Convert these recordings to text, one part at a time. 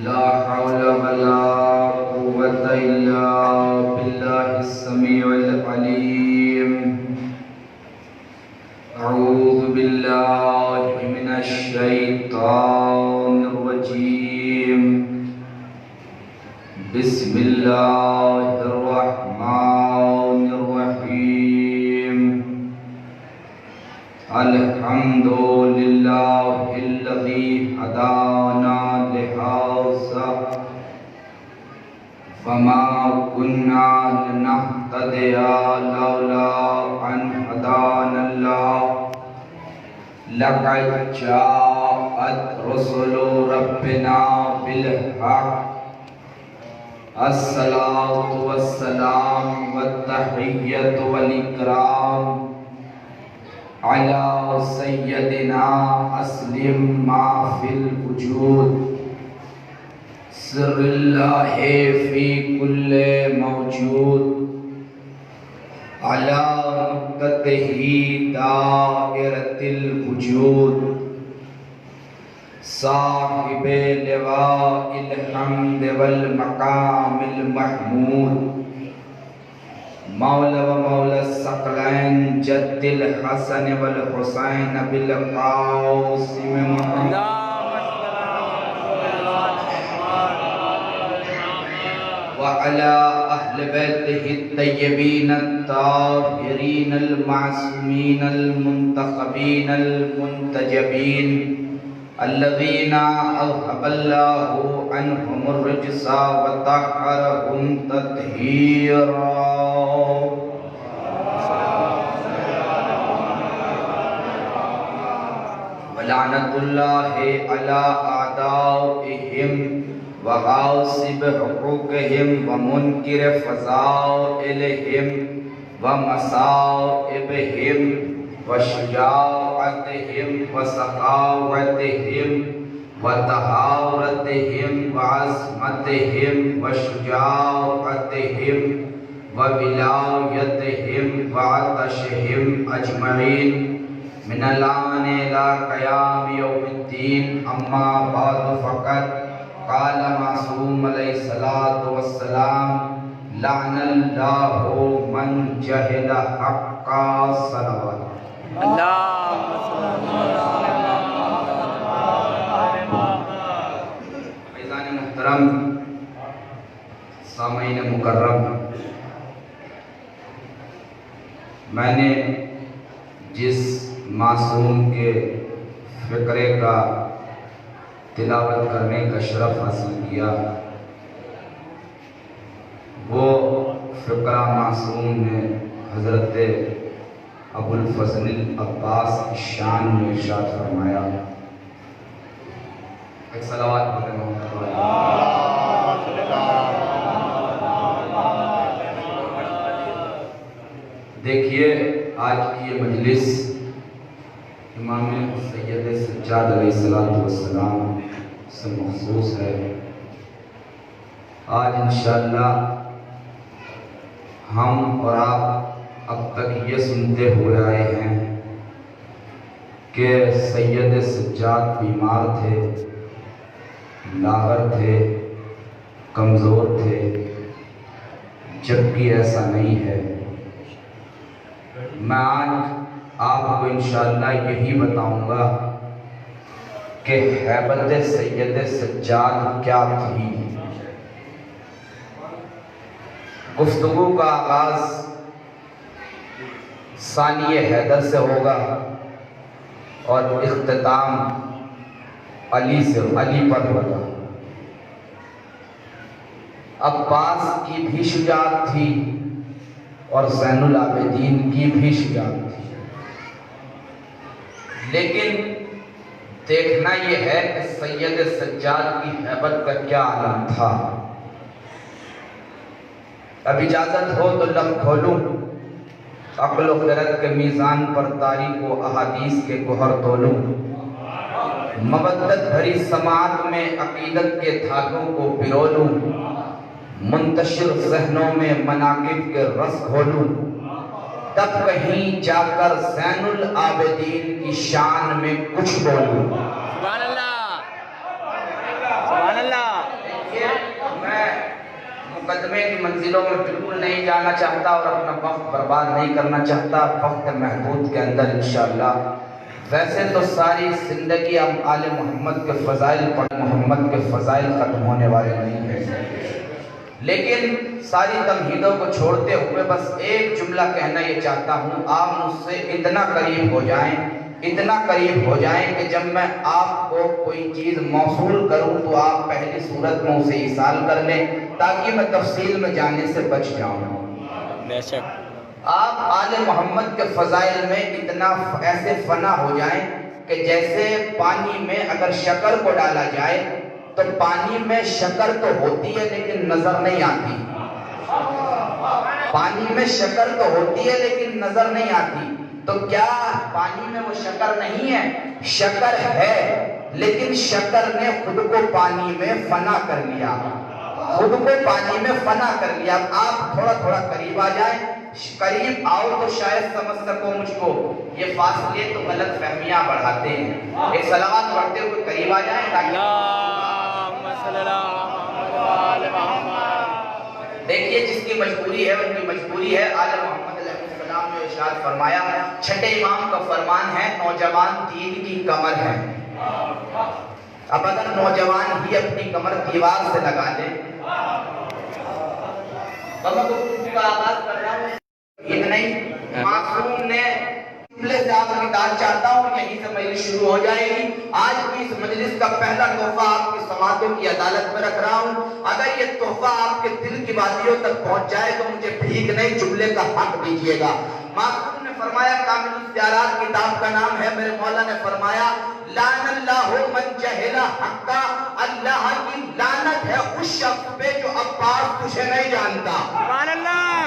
لا حول ولا قوة إلا بالله السميع العليم. أعوذ بالله من الشيطان الرجيم. بسم الله الرحمن الرحيم. الحمد لله الذي هدانا لهذا وما كنا لنهتدي لولا أن هدانا الله. لقد جاءت رسل ربنا بالحق. الصلاة والسلام والتحية والإكرام على سيدنا أسلم ما في الوجود. سر الله في كل موجود. على نقطته دائرة الوجود. صاحب لواء الحمد والمقام المحمود. مولا و مولا الثقلین جد الحسن والحسین بالقاسم محمد وعلى أهل بيته الطيبين الطاهرين المعصومين المنتخبين المنتجبين الذين أذهب الله عنهم الرجس وطهرهم تطهيرا. ولعنة الله على أعدائهم وغاصب حقوقهم ومنكر فضائلهم ومصائبهم وشجاعتهم وسخاوتهم وطهارتهم وعظمتهم وشجاعتهم وولايتهم وعطشهم أجمعين من الآن إلى قيام يوم الدين. أما بعد فقد قال معصوم علیہ الصلاۃ والسلام لعن اللہ من جہل حق صلوات. فیضان محترم، سامعین مکرم، میں نے جس معصوم کے فقرے کا تلاوت کرنے کا شرف حاصل کیا وہ فقرہ معصوم نے حضرت ابو الفضل العباس کی شان میں ارشاد فرمایا. ایک صلوات پڑھیں محمد. دیکھیے آج کی یہ مجلس امام سید سجاد علیہ السلام سے مخصوص ہے. آج انشاءاللہ ہم اور آپ اب تک یہ سنتے ہوئے آئے ہیں کہ سید سجاد بیمار تھے، لاغر تھے، کمزور تھے، جبکہ ایسا نہیں ہے. میں آج آپ کو انشاءاللہ یہی بتاؤں گا کہ ہیبت سید سجاد کیا تھی. گفتگو کا آغاز ثانی حیدر سے ہوگا اور اختتام علی پر ہوگا. عباس کی بھی شجاعت تھی اور زین العابدین کی بھی شجاعت تھی، لیکن دیکھنا یہ ہے کہ سید سجاد کی ہیبت کا کیا عالم تھا. اب اجازت ہو تو لب کھولوں، عقل و خرد کے میزان پر تاریخ و احادیث کے گوہر تولوں، مودت بھری سماعت میں عقیدت کے دھاگوں کو پرولوں، منتشر ذہنوں میں مناقب کے رس گھولوں، تب کہیں جا کر زین العابدین کی شان میں کچھ بولوں. سبحان اللہ، سبحان اللہ. مقدمے کی منزلوں میں بالکل نہیں جانا چاہتا اور اپنا وقت برباد نہیں کرنا چاہتا وقت محدود کے اندر انشاءاللہ۔ ویسے تو ساری زندگی ہم آل محمد کے فضائل پڑھ محمد کے فضائل ختم ہونے والے نہیں ہیں، لیکن ساری تمہیدوں کو چھوڑتے ہوئے بس ایک جملہ کہنا یہ چاہتا ہوں، آپ مجھ سے اتنا قریب ہو جائیں، اتنا قریب ہو جائیں کہ جب میں آپ کو کوئی چیز موصول کروں تو آپ پہلی صورت میں اسے ایصال کر لیں تاکہ میں تفصیل میں جانے سے بچ جاؤں۔ بے شک آپ آل محمد کے فضائل میں اتنا ایسے فنا ہو جائیں کہ جیسے پانی میں اگر شکر کو ڈالا جائے تو پانی میں شکر تو ہوتی ہے لیکن نظر نہیں آتی، پانی میں شکر تو ہوتی ہے لیکن نظر نہیں آتی، تو کیا پانی میں وہ شکر نہیں ہے؟ شکر ہے، لیکن شکر نے خود کو پانی میں فنا کر لیا، خود کو پانی میں فنا کر لیا۔ آپ تھوڑا تھوڑا قریب آ جائیں، قریب آؤ تو شاید سمجھ سکو مجھ کو، یہ فاصلے تو غلط فہمیاں بڑھاتے ہیں۔ ایک صلوات پڑھتے ہوئے قریب آ جائیں تاکہ دیکھیے جس کی مجبوری ہے ان کی مجبوری ہے۔ آل محمد علیہ السلام نے ارشاد فرمایا، چھٹے امام کا فرمان ہے نوجوان دین کی کمر ہے۔ اب اگر نوجوان ہی اپنی کمر دیوار سے لگا دے، کا آغاز کر رہا ہوں یہ نہیں، معصوم نے جملے سے آپ کی داد چاہتا ہوں، یہیں سے مجلس شروع ہو جائے گی۔ آج کی اس مجلس کا پہلا تحفہ آپ کی سماعتوں کی عدالت میں رکھ رہا ہوں، اگر یہ تحفہ آپ کے دل کی وادیوں تک پہنچ جائے تو مجھے بھیک نہیں جملے کا حق دیجیے گا۔ معصوم نے فرمایا، کامل الزیارات کتاب کا نام ہے، میرے مولا نے فرمایا لعن اللہ من جہل حقا، اللہ کی لعنت ہے اس شخص پہ جو عباس تجھے نہیں جانتا۔ سبحان اللہ،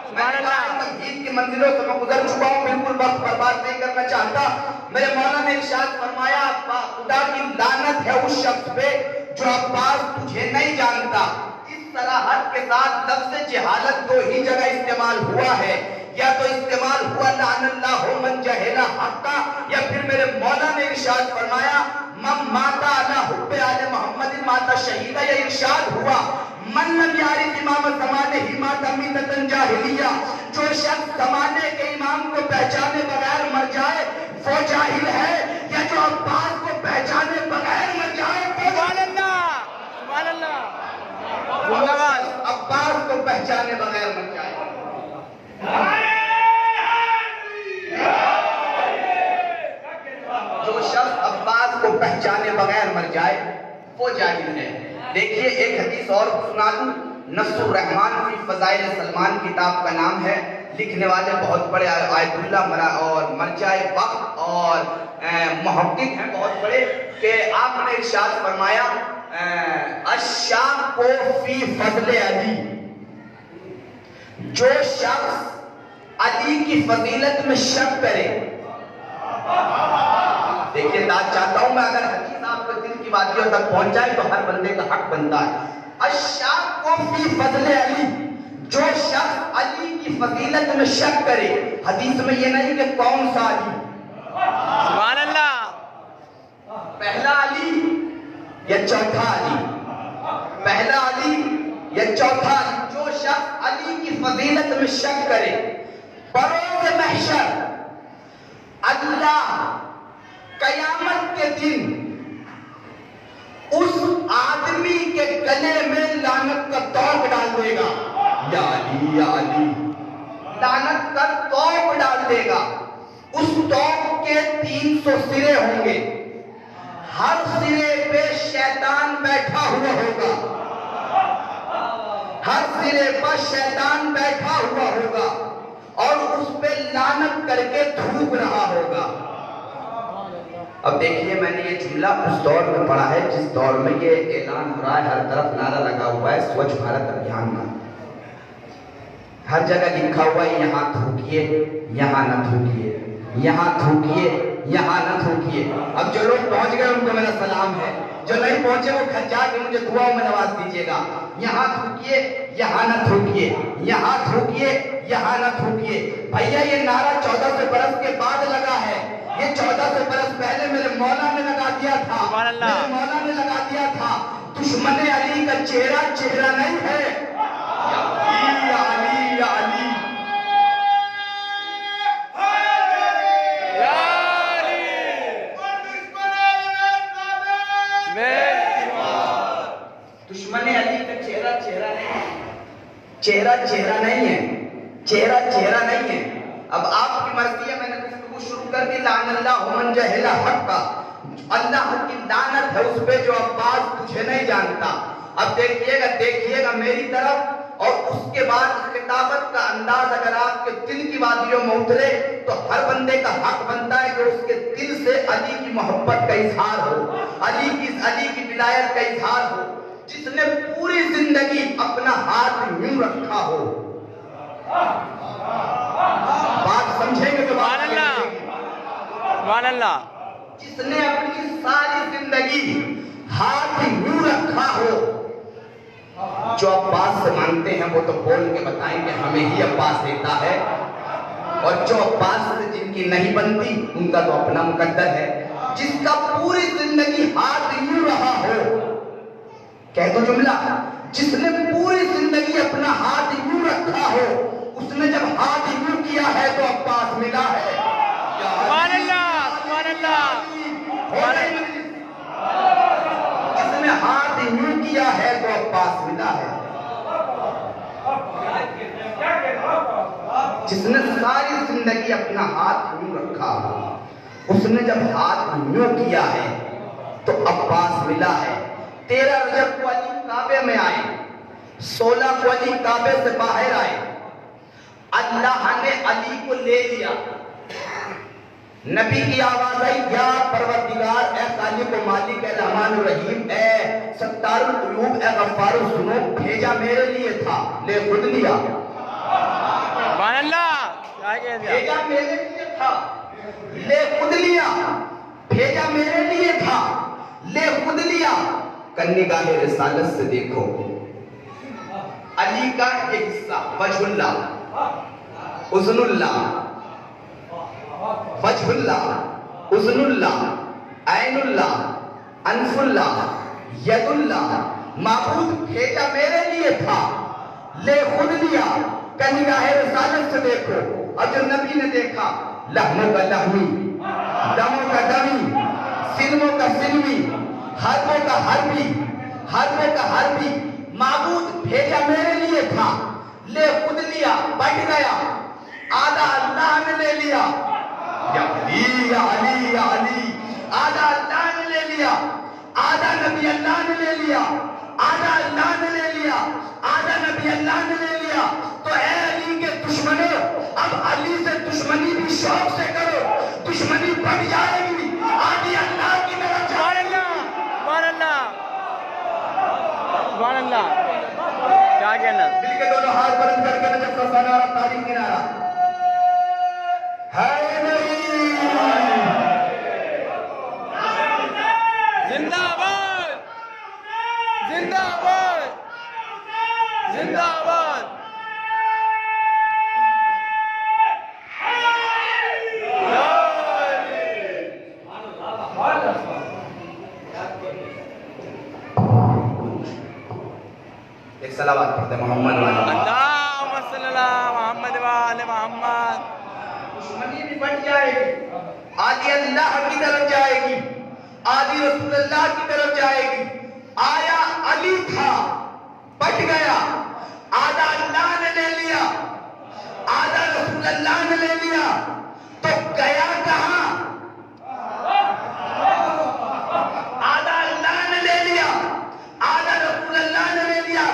سبحان اللہ۔ تمہید کی منزلوں سے میں گزر چکا ہوں، بالکل وقت برباد نہیں کرنا چاہتا۔ میرے مولا نے ارشاد فرمایا خدا کی لعنت ہے اس شخص پہ جو عباس تجھے نہیں جانتا۔ اس صراحت کے ساتھ لفظ جہالت دو ہی جگہ استعمال ہوا ہے، یا تو استعمال ہوا لعن اللہ من جہل حقا، یا پھر میرے مولا نے ارشاد فرمایا من مات علی حب آل محمد مات شہیدہ، یہ ارشاد ہوا من لم یعرف امام زمانے ہی مات میتۃ جاہلیہ، جو شخص زمانے کے امام کو پہچانے بغیر مر جائے وہ جاہل ہے، یا جو عباس کو پہچانے بغیر مر جائے وہ سبحان اللہ، سبحان اللہ، عباس کو پہچانے بغیر مر جائے۔ جو شخص عباس کو پہچانے بغیر مر جائے وہ جاہل ہے۔ دیکھیے ایک حدیث اور سنا دوں، نصر الرحمن فی فضائل سلمان کتاب کا نام ہے، لکھنے والے بہت بڑے آیت اللہ اور مرجع وقت اور محقق ہیں بہت بڑے، کہ آپ نے ارشاد فرمایا الشاق فی فضل علی، جو شخص علی کی فضیلت میں شک کرے، دیکھیے داد چاہتا ہوں میں، اگر حدیث آپ کے دل کی وادیوں تک پہنچ جائے تو ہر بندے کا حق بنتا ہے۔ الشاق فی فضل علی، جو شخص علی کی فضیلت میں شک کرے، حدیث میں یہ نہیں کہ کون سا علی، سبحان اللہ، پہلا علی یا چوتھا علی، پہلا علی یا چوتھا علی، جو شخص علی کی فضیلت میں شک کرے، بروز محشر اللہ قیامت کے دن اس آدمی کے گلے میں لعنت کا توق ڈال دے گا، یا علی یا علی، لعنت کا توق ڈال دے گا۔ اس توق کے 300 سرے ہوں گے، ہر سرے پہ شیطان بیٹھا ہوا ہوگا، ہر سرے پر شیطان بیٹھا ہوا ہوگا اور اس پہ لعنت کر کے تھوک رہا ہوگا۔ اب دیکھیے میں نے یہ جملہ اس دور میں پڑھا ہے جس دور میں یہ اعلان ہو رہا ہے، ہر طرف نعرہ لگا ہوا ہے سوچھ بھارت ابھیان کا، ہر جگہ لکھا ہوا ہے یہاں تھوکیے یہاں نہ تھوکیے، یہاں تھوکیے یہاں نہ تھوکیے۔ اب جو لوگ پہنچ گئے ان کو میرا سلام ہے، جو نہیں پہنچے وہ گھر جا کے مجھے دعاؤں میں نواز دیجیے گا۔ یہاں تھوکیے یہاں نہ تھوکیے، یہاں تھوکیے یہاں نہ تھوکیے۔ بھیا یہ نعرہ 1400 برس کے بعد لگا ہے، یہ 1400 برس پہلے میرے مولا نے لگا دیا تھا، میرے مولا نے لگا دیا تھا۔ دشمن علی کا چہرہ چہرہ نہیں ہے. یا علی یا علی یا علی. یا علی دشمن علی کا چہرہ چہرہ نہیں ہے. چہرہ چہرہ نہیں ہے. چہرہ چہرہ نہیں ہے. اب آپ کی مرضی ہے. میں نے گفتگو شروع کر دی. لعن اللہ من جہل حق کا. اللہ کی لعنت ہے اس پہ جو عباس تجھے نہیں جانتا. اب دیکھیے گا میری طرف اور اس کے بعد خطابت کا انداز اگر آپ کے دل کی وادیوں میں اترے تو ہر بندے کا حق بنتا ہے کہ اس کے دل سے علی کی محبت کا اظہار ہو, علی کی ولایت کا اظہار ہو. جس نے پوری زندگی اپنا ہاتھ یوں رکھا ہو. بات سمجھیں گے تو بات سبحان اللہ, سبحان اللہ. جس نے اپنی ساری زندگی ہاتھ یوں رکھا ہو. جو عباس سے مانتے ہیں وہ تو بول کے بتائیں کہ ہمیں ہی عباس دیتا ہے, اور جو عباس سے جن کی نہیں بنتی ان کا تو اپنا مقدر ہے. جس کا پوری زندگی ہاتھ یوں رہا ہو, کہہ دو جملہ, جس نے پوری زندگی اپنا ہاتھ یوں رکھا ہو, اس نے جب ہاتھ یوں کیا ہے تو عباس ملا ہے. سبحان اللہ, سبحان اللہ. جس نے ہاتھ یوں کیا ہے تو عباس ملا ہے. جس نے ساری زندگی اپنا ہاتھ یوں رکھا ہو, اس نے جب ہاتھ یوں کیا ہے تو عباس ملا ہے. 13 رجب کو علی کعبے میں آئے, 16 کو علی کعبے سے باہر آئے. اللہ نے علی کو لے لیا. نبی کی آواز آئی, یا پروردگار, اے خالق و مالک, اے رحمان الرحیم, اے ستار القلوب, اے غفار الذنوب, بھیجا میرے لیے تھا, لے خود لیا. سبحان اللہ, کیا کہہ دیا. بھیجا میرے لیے تھا, لے خود لیا. بھیجا میرے لیے تھا, لے خود لیا. نگاہ رسالت سے دیکھو علی کا ایک حصہ, وجہ اللہ, اذن اللہ, وجہ اللہ, اذن اللہ, عین اللہ, انف اللہ, ید اللہ. معبود بھیجا میرے لیے تھا, لے خود لیا. نگاہ رسالت سے دیکھو. اور جو نبی نے دیکھا, لحموں کا لحمی, دموں کا دمی, سلموں کا سلمی, حربوں کا حربی, حربوں کا حربی. معبود بھیجا میرے لیے تھا, لے خود لیا. بٹ گیا, آدھا اللہ نے لے لیا. یا علی یا علی یا علی. آدھا اللہ نے لے لیا, آدھا نبی اللہ نے لے لیا, آدھا اللہ نے لے لیا, آدھا نبی اللہ نے لے لیا. تو اے علی کے دشمنوں, اب علی سے دشمنی بھی شوق سے کرو, دشمنی بڑھ جائے گی. آدھی اللہ کی طرف. سبحان اللہ, سبحان اللہ, سبحان اللہ. کیا کہنا. دل کے دونوں ہاتھ بلند کر کے نجف کا سنارا, تاریخ کنارا. زندہ آباد, زندہ آباد, زندہ آباد. ایک صلوات پڑھتے محمد والا. اللہم صلی اللہ محمد وآل محمد. دشمنی بھی بڑھ جائے گی, آدھی اللہ کی طرف جائے گی, آدھی رسول اللہ کی طرف جائے گی. آیا علی تھا, بٹ گیا, آدھا اللہ نے لے لیا, آدھا رسول اللہ نے لے لیا. تو گیا کہاں؟ آدھا اللہ نے لے لیا, آدھا رسول اللہ نے لے لیا.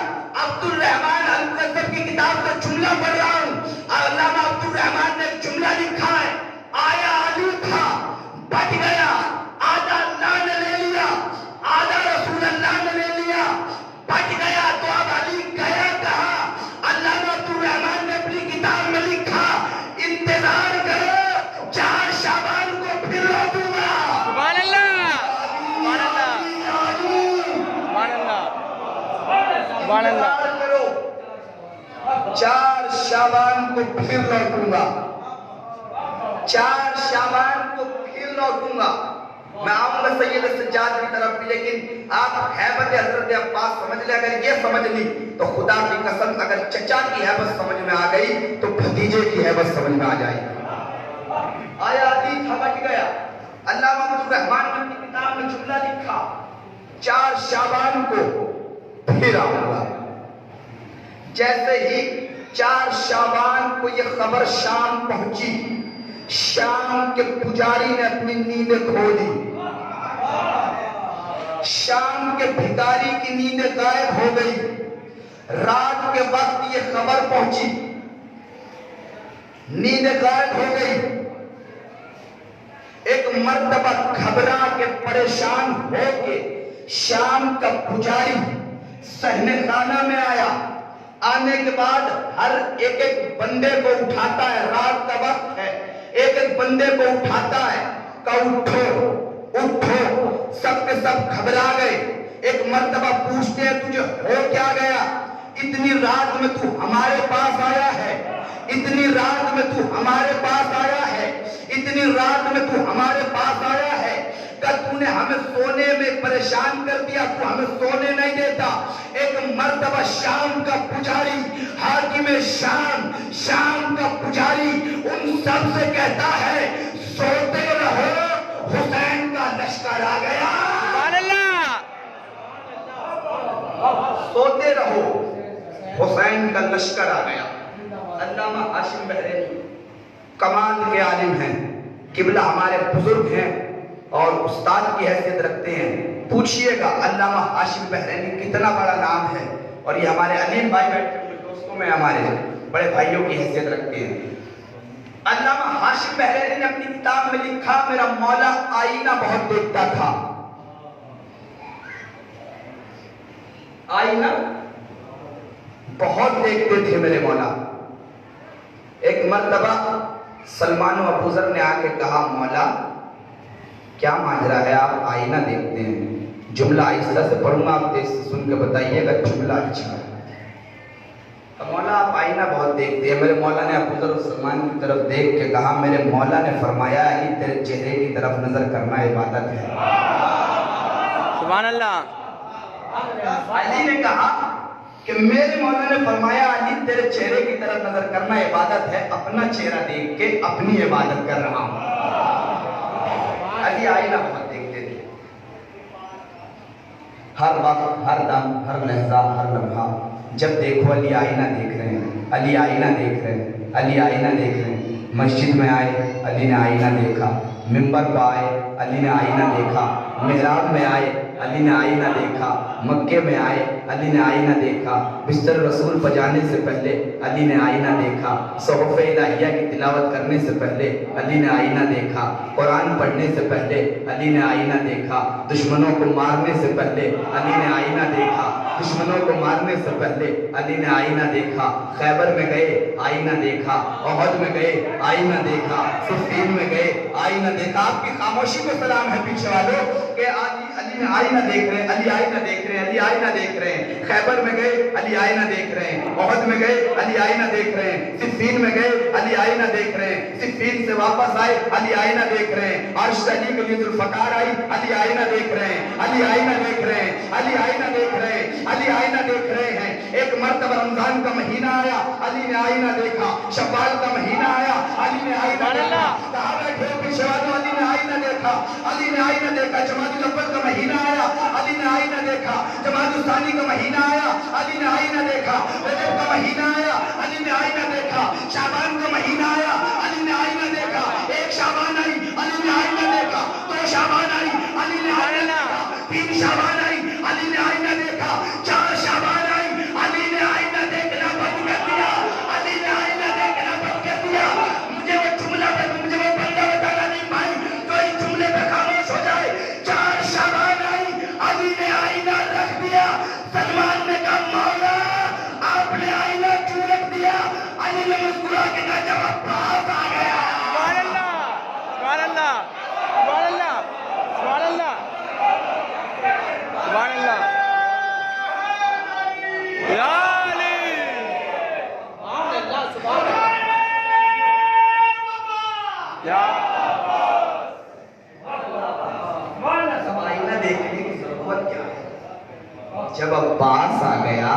عبد الرحمن المقدم کی کتاب کا جملہ پڑھ رہا ہوں. علامہ عبد الرحمن نے جملہ لکھا ہے, آیا علی تھا, بٹ گیا, آدھا اللہ نے لے لیا, آدھا رسول اللہ نے لے لیا, بٹ گیا. تو اب علی گیا کہاں؟ علامہ عبد الرحمن نے اپنی کتاب میں لکھا, انتظار کرو, 4 شعبان کو پھر لوٹوں گا. سبحان اللہ, سبحان اللہ, سبحان اللہ, سبحان اللہ. 4 شعبان کو پھر لوٹوں گا, 4 شعبان کو پھر لوٹوں گا. میں آؤں گا سید سجاد کی طرف بھی، لیکن آپ ہیبت حضرت عباس سمجھ لیں. اگر یہ سمجھ لی تو خدا کی قسم اگر چچا کی ہیبت سمجھ میں آ گئی تو بھتیجے کی ہیبت سمجھ میں آ جائے گی. آیا علی سمجھ گیا. علامہ عبد الرحمن نے اپنی کتاب میں جملہ لکھا 4 شعبان کو پھر آؤں گا. جیسے ہی 4 شعبان کو یہ خبر شام پہنچی، شام کے پجاری نے اپنی نیندیں کھو دی، شام کے بھکاری کی نیندیں غائب ہو گئی. رات کے وقت یہ خبر پہنچی، نیندیں غائب ہو گئی. ایک مرتبہ گھبرا کے پریشان ہو کے شام کا پجاری صحن خانہ میں آیا. آنے کے بعد ہر ایک بندے کو اٹھاتا ہے، رات کا وقت ہے، ایک بندے کو اٹھاتا ہے کہ اٹھو اٹھو. سب کے سب گھبرا گئے. ایک مرتبہ پوچھتے ہیں تجھے ہو کیا گیا؟ اتنی رات میں تو ہمارے پاس آیا ہے، اتنی رات میں تو ہمارے پاس آیا ہے، اتنی رات میں تو ہمارے پاس آیا ہے. کہ تو نے ہمیں سونے میں پریشان کر دیا، تو ہمیں سونے نہیں دیتا. ایک مرتبہ شام کا پجاری، حاکم شام، شام کا پجاری ان سب سے کہتا ہے سوتے رہو، حسین کا لشکر آ گیا. سبحان اللہ. سوتے رہو، حسین کا لشکر آ گیا. علامہ ہاشم بحرینی کمال کے عالم ہیں، قبلہ ہمارے بزرگ ہیں اور استاد کی حیثیت رکھتے ہیں. پوچھئے گا علامہ ہاشم بحرینی کتنا بڑا نام ہے، اور یہ ہمارے علیم بھائی بیٹھے ہوئے دوستوں میں ہمارے بڑے بھائیوں کی حیثیت رکھتے ہیں. علامہ ہاشم بحرینی نے اپنی کتاب میں لکھا میرا مولا آئینہ بہت دیکھتا تھا. آئینہ بہت دیکھتے تھے میرے مولا. ایک مرتبہ سلمان و ابوذر نے آ کے کہا مولا کیا ماجرا ہے، آپ آئینہ دیکھتے ہیں؟ جملہ آہستہ سے پڑھوں گا، آپ دیکھ سن کے بتائیے گا جملہ اچھا ہے. مولا آپ آئینہ بہت دیکھتے ہیں. میرے مولا نے ابوذر و سلمان کی طرف دیکھ کے کہا میرے مولا نے فرمایا علی تیرے چہرے کی طرف نظر کرنا عبادت ہے. سبحان اللہ. علی نے کہا کہ میرے مولا نے فرمایا علی تیرے چہرے کی طرف نظر کرنا عبادت ہے، اپنا چہرہ دیکھ کے اپنی عبادت کر رہا ہوں. علی آئینہ بہت دیکھتے تھے. ہر وقت، ہر دم، ہر لحظہ، ہر لمحہ جب دیکھو علی آئینہ دیکھ رہے ہیں، علی آئینہ دیکھ رہے ہیں، علی آئینہ دیکھ رہے ہیں. مسجد میں آئے علی نے آئینہ دیکھا، منبر پر آئے علی نے آئینہ دیکھا، محراب میں آئے علی نے آئینہ دیکھا، مکے میں آئے علی نے آئینہ دیکھا، بستر رسول پجانے سے پہلے علی نے آئینہ دیکھا، صحف الہیہ کی تلاوت کرنے سے پہلے علی نے آئینہ دیکھا، قرآن پڑھنے سے پہلے علی نے آئینہ دیکھا، دشمنوں کو مارنے سے پہلے علی نے آئینہ دیکھا، دشمنوں کو مارنے سے پہلے علی نے آئینہ دیکھا. خیبر میں گئے آئینہ دیکھا، احد میں گئے آئینہ دیکھا، صفین میں گئے آئینہ دیکھا. آپ کی خاموشی کو سلام ہے پیچھے والوں کہ علی نے آئینہ دیکھ رہے ہیں، علی آئینہ دیکھ رہے ہیں، علی آئینہ دیکھ رہے ہیں. خیبر میں گئے علی آئینہ دیکھ رہے ہیں، احد میں گئے علی آئینہ دیکھ رہے ہیں، صفین میں گئے علی آئینہ دیکھ رہے ہیں، صفین سے واپس آئے علی آئینہ دیکھ رہے ہیں، عرش علی کے لیے ذوالفقار آئی علی آئینہ دیکھ رہے ہیں، علی آئینہ دیکھ رہے ہیں، علی آئینہ دیکھ رہے ہیں، علی آئینہ دیکھ رہے ہیں. ایک مرتبہ رمضان کا مہینہ آیا علی نے آئینہ دیکھا، شوال کا مہینہ آیا علی نے آئینہ دیکھا، صحابہ کے پیچھے والوں علی نے آئینہ دیکھا، علی نے آئینہ دیکھا. جمادی الاول کا مہینہ آیا علی نے آئینہ دیکھا، جمادی الثانی کا مہینہ آیا علی نے آئینہ دیکھا، رجب کا مہینہ آیا علی نے آئینہ دیکھا، شعبان کا مہینہ آیا علی نے آئینہ دیکھا. ایک شعبان آئی علی نے آئینہ دیکھا، 2 شعبان آئی علی نے آئینہ دیکھا، 3 شعبان آئی علی نے آئینہ دیکھا، 4 شعبان آئی علی نے آئینہ دیکھنا بند کر دیا، علی نے آئینہ دیکھنا بند کر دیا. مجھے وہ جملہ مجھے وہ بندہ بتانا نہیں بھائی تو اس جملے پہ خاموش ہو جائے. 4 شعبان آئی علی نے آئینہ رکھ دیا. سلمان نے کہا مولا آپ نے آئینہ کیوں رکھ دیا؟ علی نے مسکرا کے کہا جواب پاس آ گیا. سبحان اللہ. سبحان اللہ. سبحان اللہ. سبحان اللہ. سبحان اللہ. یا علی. یا جب عباس آ گیا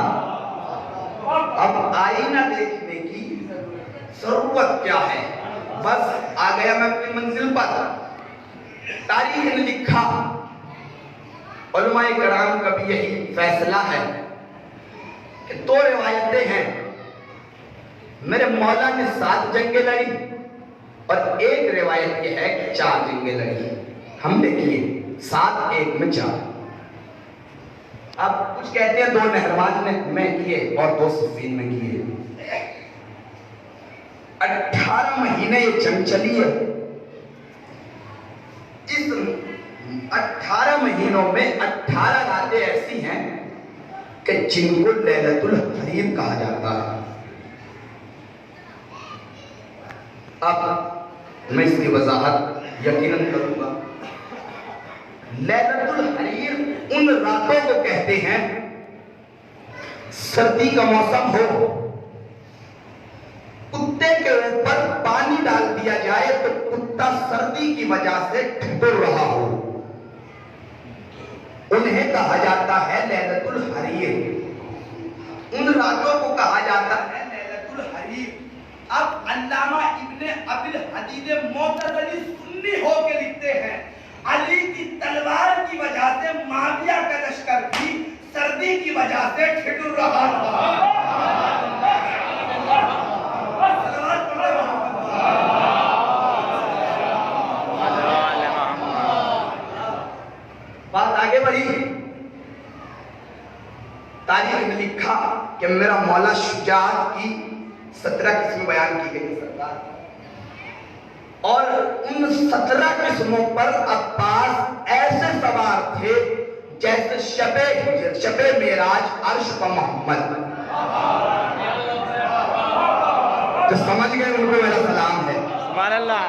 اب آئینہ دیکھنے کی ضرورت کیا ہے، بس آ گیا میں اپنی منزل پر۔ تاریخ نے لکھا، علماء کرام کا بھی یہی فیصلہ ہے کہ دو روایتیں ہیں، میرے مولا نے 7 جنگیں لڑی اور ایک روایت یہ ہے کہ 4 جنگیں لڑی۔ ہم نے کیے 7 1 میں 4۔ اب کچھ کہتے ہیں 2 نہروان میں کیے اور 2 صفین میں کیے۔ 18 مہینے یہ جنگ چلی ہے۔ اس 18 مہینوں میں 18 راتیں ایسی ہیں کہ جن کو لیلۃ الحریر کہا جاتا ہے۔ اب میں اس کی وضاحت یقیناً کروں گا۔ لیلۃ الحریر ان راتوں کو کہتے ہیں، سردی کا موسم ہو، کتے کے اوپر پانی ڈال دیا جائے تو کتا سردی کی وجہ سے ٹھٹر رہا ہو، انہیں کہا جاتا ہے لیلۃ الحریر۔ ان راتوں کو کہا جاتا ہے لیلۃ الحریر۔ اب علامہ ابن ابی الحدید معتزلی سنی ہو کے لکھتے ہیں، علی کی تلوار کی وجہ سے معاویہ کا لشکر بھی سردی کی وجہ سے ٹھٹر رہا تھا۔ بات آگے بڑھی، تاریخ نے لکھا کہ میرا مولا شجاعت کی 17 قسمیں بیان کی گئی سرکار، اور ان 17 قسموں پر عباس ایسے سوار تھے جیسے شب معراج عرش پر محمد۔ جو سمجھ گئے ان کو میرا سلام ہے۔ سبحان اللہ۔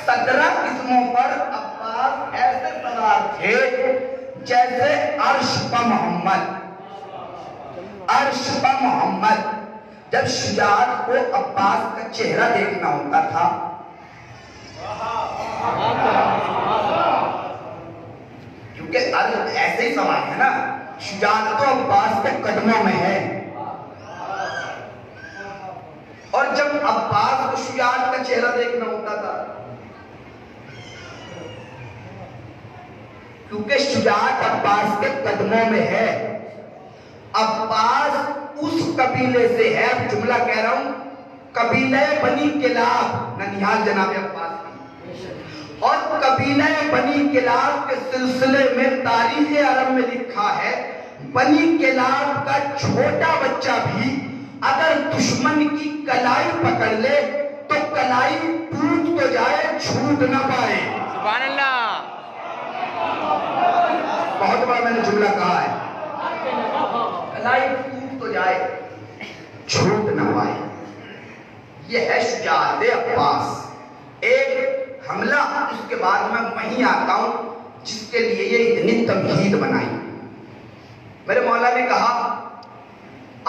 17 قسموں پر عباس ایسے سوار تھے جیسے عرش پر محمد، عرش پر محمد۔ جب شجاعت کو عباس کا چہرہ دیکھنا ہوتا تھا کیونکہ ایسے ہی سوال ہے نا، شجاعت تو عباس کے قدموں میں ہے، اور جب عباس کو شجاعت کا چہرہ دیکھنا ہوتا تھا کیونکہ شجاعت عباس کے قدموں میں ہے، عباس اس قبیلے سے ہے، جملہ کہہ رہا ہوں، قبیلہ بنی کلاب، ننیال جناب عباس کی، اور قبیلہ بنی کلاب کے سلسلے میں تاریخ عرب میں لکھا ہے بنی کلاب کا چھوٹا بچہ بھی اگر دشمن کی کلائی پکڑ لے تو کلائی ٹوٹ تو جائے، چھوٹ نہ پائے۔ سبحان اللہ۔ بہت بار میں نے جملہ کہا ہے، کلائی ٹوٹ تو جائے، چھوٹ نہ پائے۔ یہ ہے شجاعت عباس۔ ایک حملہ، اس کے بعد میں وہیں آتا ہوں جس کے لیے یہ اتنی تمہید بنائی۔ میرے مولا نے کہا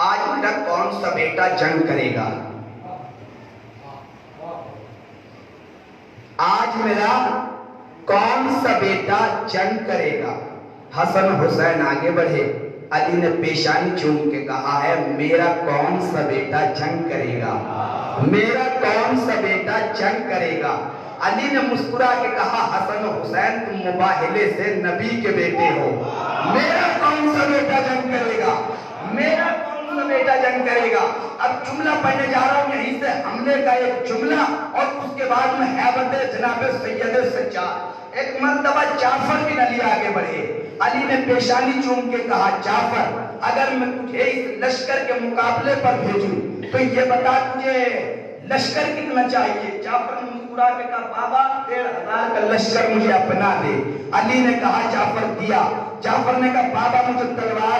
آج میرا کون سا بیٹا جنگ کرے گا، آج میرا کون سا بیٹا جنگ کرے گا۔ حسن حسین آگے بڑھے، علی نے پیشانی چوم کے کہا ہے میرا کون سا بیٹا جنگ کرے گا، میرا کون سا بیٹا جنگ کرے گا۔ علی نے مسکرا کے کہا حسن حسین تم مباہلے سے نبی کے بیٹے ہو، میرا کون سا بیٹا جنگ کرے گا، میرا کون سا بیٹا جنگ کرے گا۔ اب جملہ پڑھنے جا رہا ہوں، یہیں سے حملے کا ایک جملہ اور اس کے بعد میں حیبت جناب سید سجاد۔ ایک مرتبہ جعفر بن علی آگے بڑھے، علی نے پیشانی چوم کے کہا جعفر اگر میں تجھے اس لشکر کے مقابلے پر بھیجوں تو یہ بتا تجھے لشکر کتنا چاہیے۔ جعفر نے مسکرا کے کہا بابا 1500 کا لشکر مجھے اپنا دے۔ علی نے کہا جعفر دیا۔ جعفر نے کہا بابا مجھے تلوار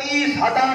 30,000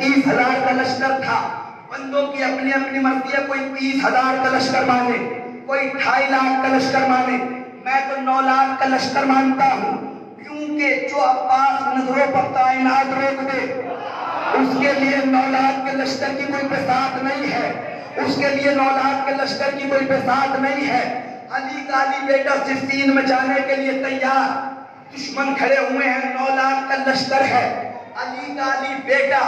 30,000 کا لشکر تھا. بندوں کی اپنی اپنی مرضی ہے, کوئی 30,000 کا لشکر مانے, کوئی 2.5 لاکھ کا لشکر مانے. میں تو 9 لاکھ کا لشکر مانتا ہوں, کیونکہ جو عباس نظروں پر کائنات روک دے اس کے لیے 9 لاکھ کے لشکر کی کوئی بساط نہیں ہے, اس کے لیے 9 لاکھ کے لشکر کی کوئی بساط نہیں ہے. علی کا علی بیٹا صفین میں جانے کے لیے تیار, دشمن کھڑے ہوئے ہیں, 9 لاکھ کا لشکر ہے. علی کا علی بیٹا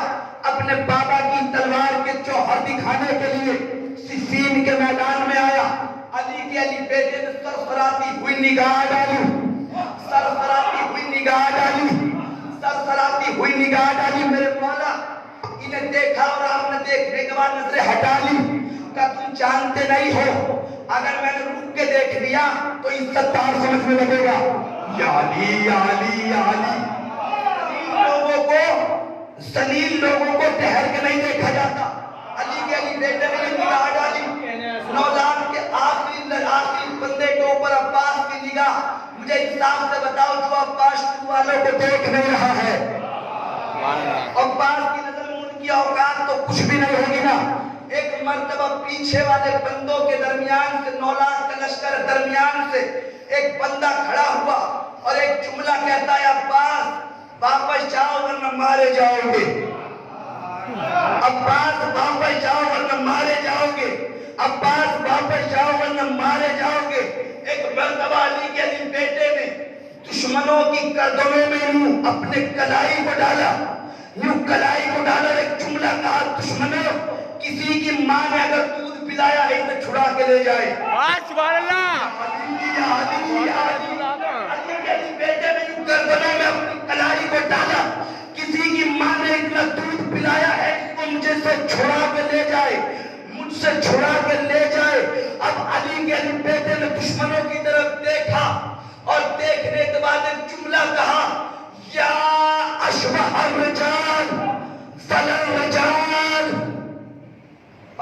اپنے بابا کی تلوار کے جوہر دکھانے کے لیے صفین کے میدان میں آیا. علی کے علی بیٹے نے سرسراتی ہوئی نگاہ ڈالی, سرسراتی ہوئی نگاہ ڈالی, سرسراتی ہوئی نگاہ ڈالی. میرے مولا انہیں دیکھا اور آپ نے دیکھنے کے بعد نظریں ہٹا لی. کہ تم جانتے نہیں ہو, اگر میں نے رک کے دیکھ لیا تو عزت دار سمجھنے لگے گا. یا علی یا علی یا علی. ذلیل لوگوں کو ٹھہر کے نہیں دیکھا جاتا. علی کے علی بیٹے نے نگاہ ڈالی, 9 لاکھ کے آخری بندے کے اوپر عباس کی نگاہ. مجھے انصاف سے بتاؤ, جو عباس والوں کو دیکھ نہیں رہا ہے, عباس کی نظر میں ان کی اوقات تو کچھ بھی نہیں ہوگی نا. ایک مرتبہ پیچھے والے بندوں کے درمیان سے, 9 لاکھ کا لشکر درمیان سے ایک بندہ کھڑا ہوا اور ایک جملہ کہتا ہے, عباس واپس جاؤ ورنہ مارے جاؤ گے. عباس واپس جاؤ ورنہ مارے جاؤ گے. عباس واپس جاؤ ورنہ مارے جاؤ گے. ایک مرتبہ علی کے علی بیٹے نے دشمنوں کی گردنوں میں یوں اپنے کلائی کو ڈالا, یوں کلائی کو ڈالا, ایک جملہ کہا, دشمنوں کسی کی ماں نے اگر دودھ پلایا ہے اسے چھڑا کے لے جائے. سبحان اللہ. علی کے علی بیٹے نے یوں گردنوں میں اپنی کلائی کو ڈالا, کسی کی ماں نے اتنا دودھ پلایا ہے اس کو مجھے سے چھڑا کے لے جائے, مجھ سے چھڑا کے لے جائے. اب علی کے علی بیٹے نے دشمنوں کی طرف دیکھا اور دیکھنے کے بعد ایک جملہ کہا, یا اشبہ الرجال فلن رجال.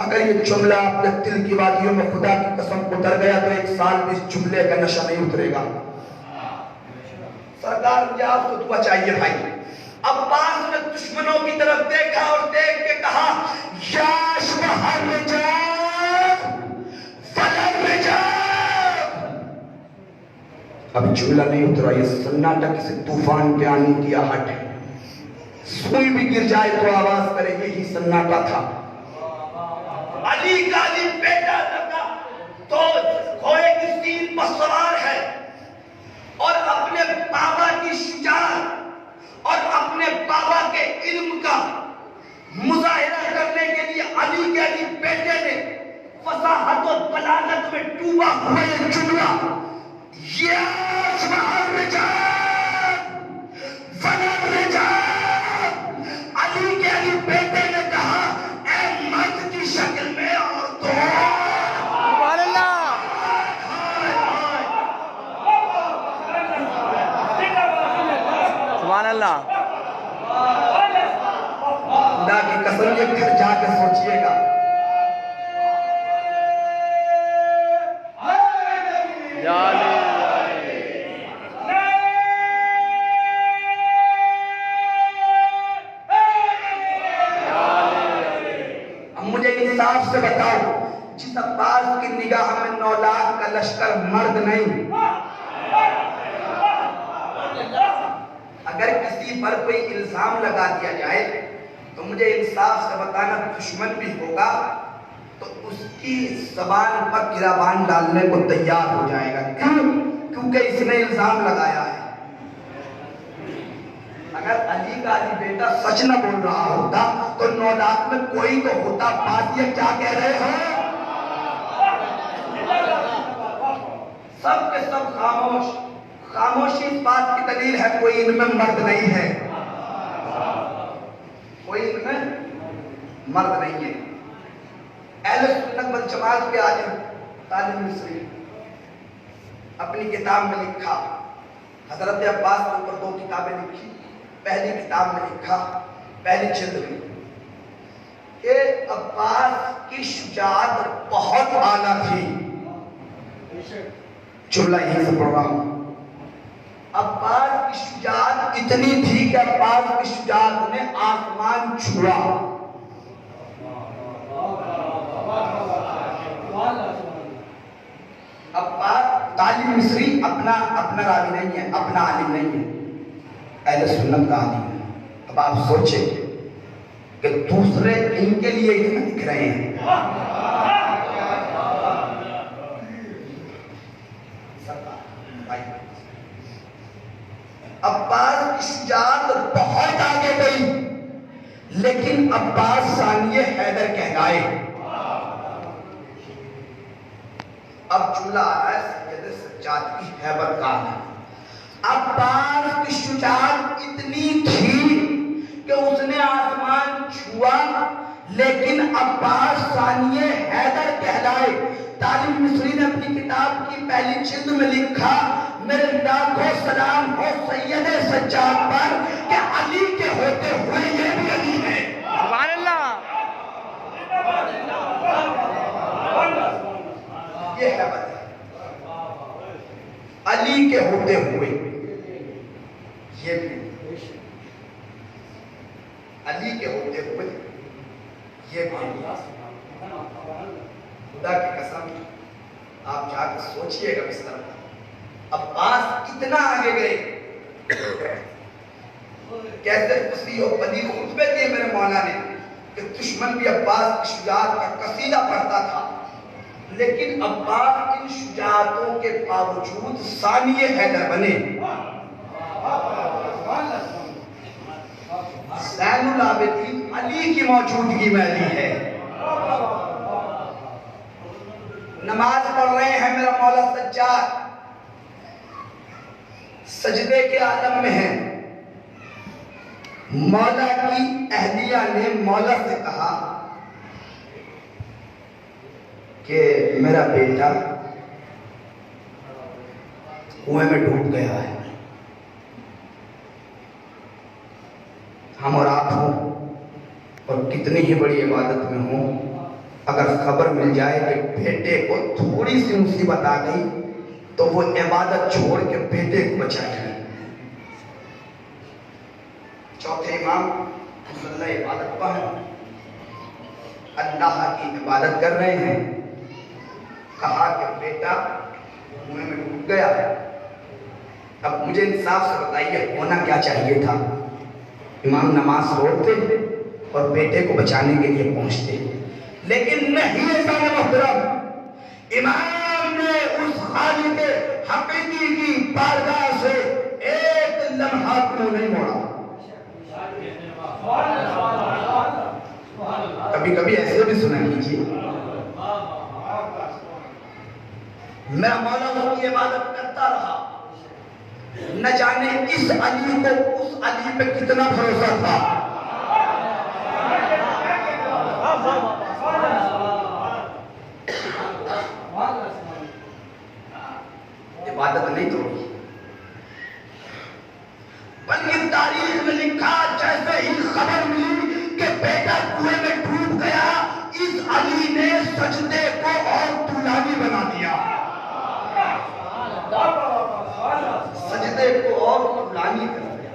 اگر یہ جملہ اپنے دل کی وادیوں میں خدا کی قسم اتر گیا تو 1 سال میں اس جملے کا نشہ نہیں اترے گا. سرکار مجھے آپ کو دعا چاہیے بھائی. عباس نے دشمنوں کی طرف دیکھا اور دیکھ کے کہا, یا اشبہ الرجال فلن رجال. اب جملہ نہیں اترا, یہ سناٹا کسی طوفان پہ آنے کی آہٹ ہے. سوئی بھی گر جائے تو آواز کرے, یہی سناٹا تھا. علی کا علی بیٹا لگا تو گھوڑے کی سین پر سوار ہے اور اپنے بابا کی شجاعت اور اپنے بابا کے علم کا مظاہرہ کرنے کے لیے علی کے علی بیٹے نے فصاحت و بلاغت میں ڈوبا ہوا یہ جملہ, یا اشبہ الرجال فلن رجال. علی کے علی بیٹے نے کہا, اے مرد کی شکل میں عورتوں. سبحان اللہ. سبحان اللہ. خدا کی قسم یہ گھر جا کے سوچئے گا. یا علی. انصاف سے بتاؤ, جس عباس کی نگاہ میں 9 لاکھ کا لشکر مرد نہیں, اگر کسی پر کوئی الزام لگا دیا جائے تو مجھے انصاف سے بتانا, دشمن بھی ہوگا تو اس کی زبان پر گرابان ڈالنے کو تیار ہو جائے گا. کیوں؟ کیونکہ اس نے الزام لگایا ہے. اگر علی کا علی بیٹا سچ نہ بول رہا ہوتا تو 9 لاکھ میں کوئی تو ہوتا. بات یہ کیا کہہ رہے ہو؟ سب کے سب خاموش. خاموشی اس بات کی دلیل ہے کوئی ان میں مرد نہیں ہے, کوئی ان میں مرد نہیں ہے. اہل سنت والجماعت کے عالم طالب مصری اپنی کتاب میں لکھا, حضرت عباس کے اوپر 2 کتابیں لکھی. پہلی کتاب میں لکھا, پہلی جلد میں, کہ عباس کی شجاعت بہت اعلیٰ تھی. جملہ یہیں سے پڑھ رہا ہوں. عباس کی شجاعت اتنی تھی کہ عباس کی شجاعت نے آسمان چھوا. عباس طالب مصری اپنا راوی نہیں ہے, اپنا عالم نہیں ہے, اہل سنت کا عالم ہے. اب آپ سوچیں کہ دوسرے ان کے لیے اتنا لکھ رہے ہیں. عباس کی شجاعت بہت آگے گئی, لیکن عباس ثانی حیدر کہلائے. اب جملہ آ رہا ہے سید سجاد کی ہیبت کا. عباس کی شجاعت اتنی تھی کہ اس نے آسمان چھوا, لیکن عباس ثانی حیدر کہلائے. طالب مصری نے اپنی کتاب کی پہلی جلد میں لکھا, میرے لاکھوں سلام ہو سید سجاد پر کہ علی کے ہوتے ہوئے یہ بھی علی ہے. سبحان اللہ. یہ ہیبت ہے علی کے ہوتے ہوئے یہ بھی, علی کے ہوتے ہوئے یہ بھی. خدا کی قسم آپ جا کر سوچئے گا اس طرح. عباس اتنا آگے گئے, کیسے فصیح و بلیغ خطبے دیے میرے مولا نے کہ دشمن بھی عباس کی شجاعت کا قصیدہ پڑھتا تھا, لیکن عباس ان شجاعتوں کے باوجود ثانی حیدر بنے. زین العابدین علی کی موجودگی میں علی ہے. نماز پڑھ رہے ہیں میرا مولا سجاد, سجدے کے عالم میں ہیں. مولا کی اہلیہ نے مولا سے کہا کہ میرا بیٹا کنویں میں ڈوب گیا ہے. ہم اور آپ ہوں اور کتنی ہی بڑی عبادت میں ہوں, اگر خبر مل جائے کہ بیٹے کو تھوڑی سی مصیبت آ گئی تو وہ عبادت چھوڑ کے بیٹے کو بچائے گی. چوتھے امام مصلی عبادت پر ہیں, اللہ کی عبادت کر رہے ہیں. کہا کہ بیٹا کنویں میں ڈوب گیا. اب مجھے انصاف سے بتائیے ہونا کیا چاہیے تھا؟ امام نماز روکتے اور بیٹے کو بچانے کے لیے پہنچتے, لیکن نہیں ایسا محترم. امام نے اس خالق حقیقی کی بارگاہ سے ایک لمحہ کو نہیں موڑا. کبھی کبھی ایسے بھی سنا کیجیے, میرا مولا اس کی عبادت کرتا رہا. نہ جانے اس علی کو اس علی پہ کتنا بھروسہ تھا. عبادت نہیں توڑی, بلکہ تاریخ میں لکھا جیسے ہی خبر ملی کہ بیٹا کنویں میں ڈوب گیا, اس علی نے سجدے کو اور طولانی بنا دیا. سجدے کو اور طولانی بنا دیا.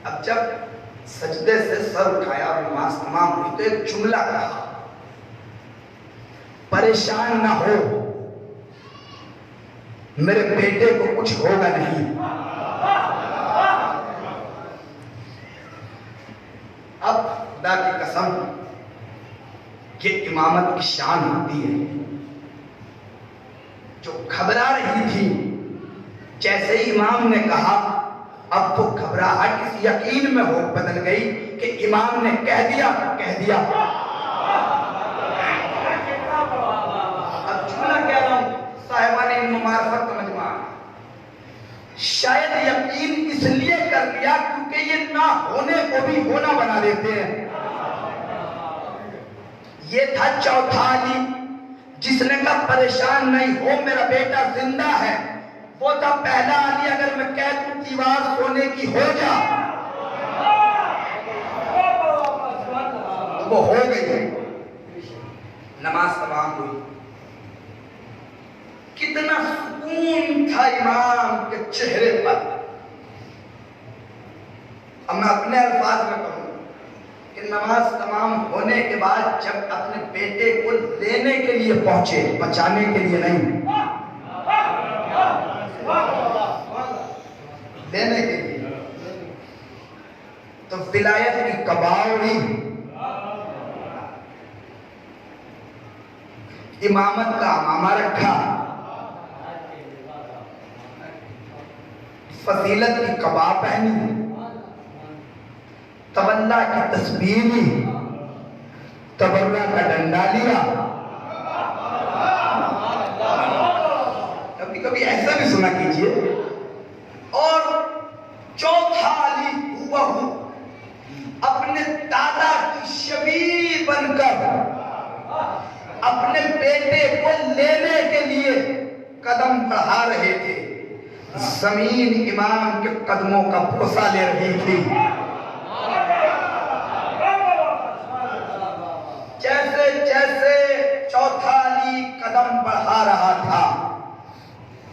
اب جب سجدے سے سر اٹھایا اور نماز تمام ہوئی تو ایک جملہ کہا, پریشان نہ ہو, میرے بیٹے کو کچھ ہوگا نہیں. اب خدا کی قسم یہ امامت کی شان ہوتی ہے. جو گھبرا رہی تھی, جیسے ہی امام نے کہا اب تو گھبراہٹ اس یقین میں ہو بدل گئی کہ امام نے کہہ دیا. اب جملہ کہہ رہا ہوں صاحبان علم معرفت کا مجموعہ, شاید یقین اس لیے کر لیا کیونکہ یہ نہ ہونے کو بھی ہونا بنا دیتے ہیں. یہ تھا چوتھا علی جس نے کہا پریشان نہیں ہو, میرا بیٹا زندہ ہے. وہ تھا پہلا علی, اگر میں کہہ دوں دیوار سونے کی ہو جا تو وہ ہو گئی. نماز تمام ہوئی. اتنا سکون تھا امام کے چہرے پر. اب میں اپنے الفاظ میں کہوں کہ نماز تمام ہونے کے بعد جب اپنے بیٹے کو لینے کے لیے پہنچے, بچانے کے لیے نہیں, لینے کے لیے, تو ولایت کی کباڑی, امامت کا امامہ رکھا, فضیلت کی کبا پہنی, تولا کی تسبیح لی, تبرہ کا ڈنڈا لیا. کبھی کبھی ایسا بھی سنا کیجئے. اور چوتھا علی ہوا اپنے دادا کی شبیہ بن کر اپنے بیٹے کو لینے کے لیے قدم بڑھا رہے تھے. زمین امام کے قدموں کا بوسہ لے رہی تھی. جیسے جیسے چوتھا علی قدم بڑھا رہا تھا,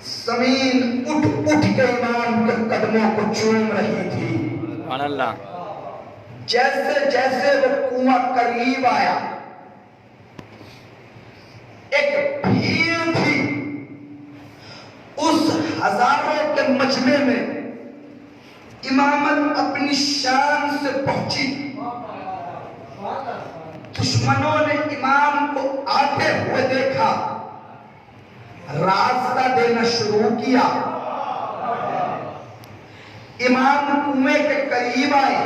زمین اٹھ اٹھ کے امام کے قدموں کو چوم رہی تھی. سبحان اللہ. جیسے جیسے وہ کنواں قریب آیا, ایک بھیڑ تھی, اس ہزاروں کے مجمع میں امامت اپنی شان سے پہنچی. دشمنوں نے امام کو آتے ہوئے دیکھا, راستہ دینا شروع کیا. امام کنویں کے قریب آئے,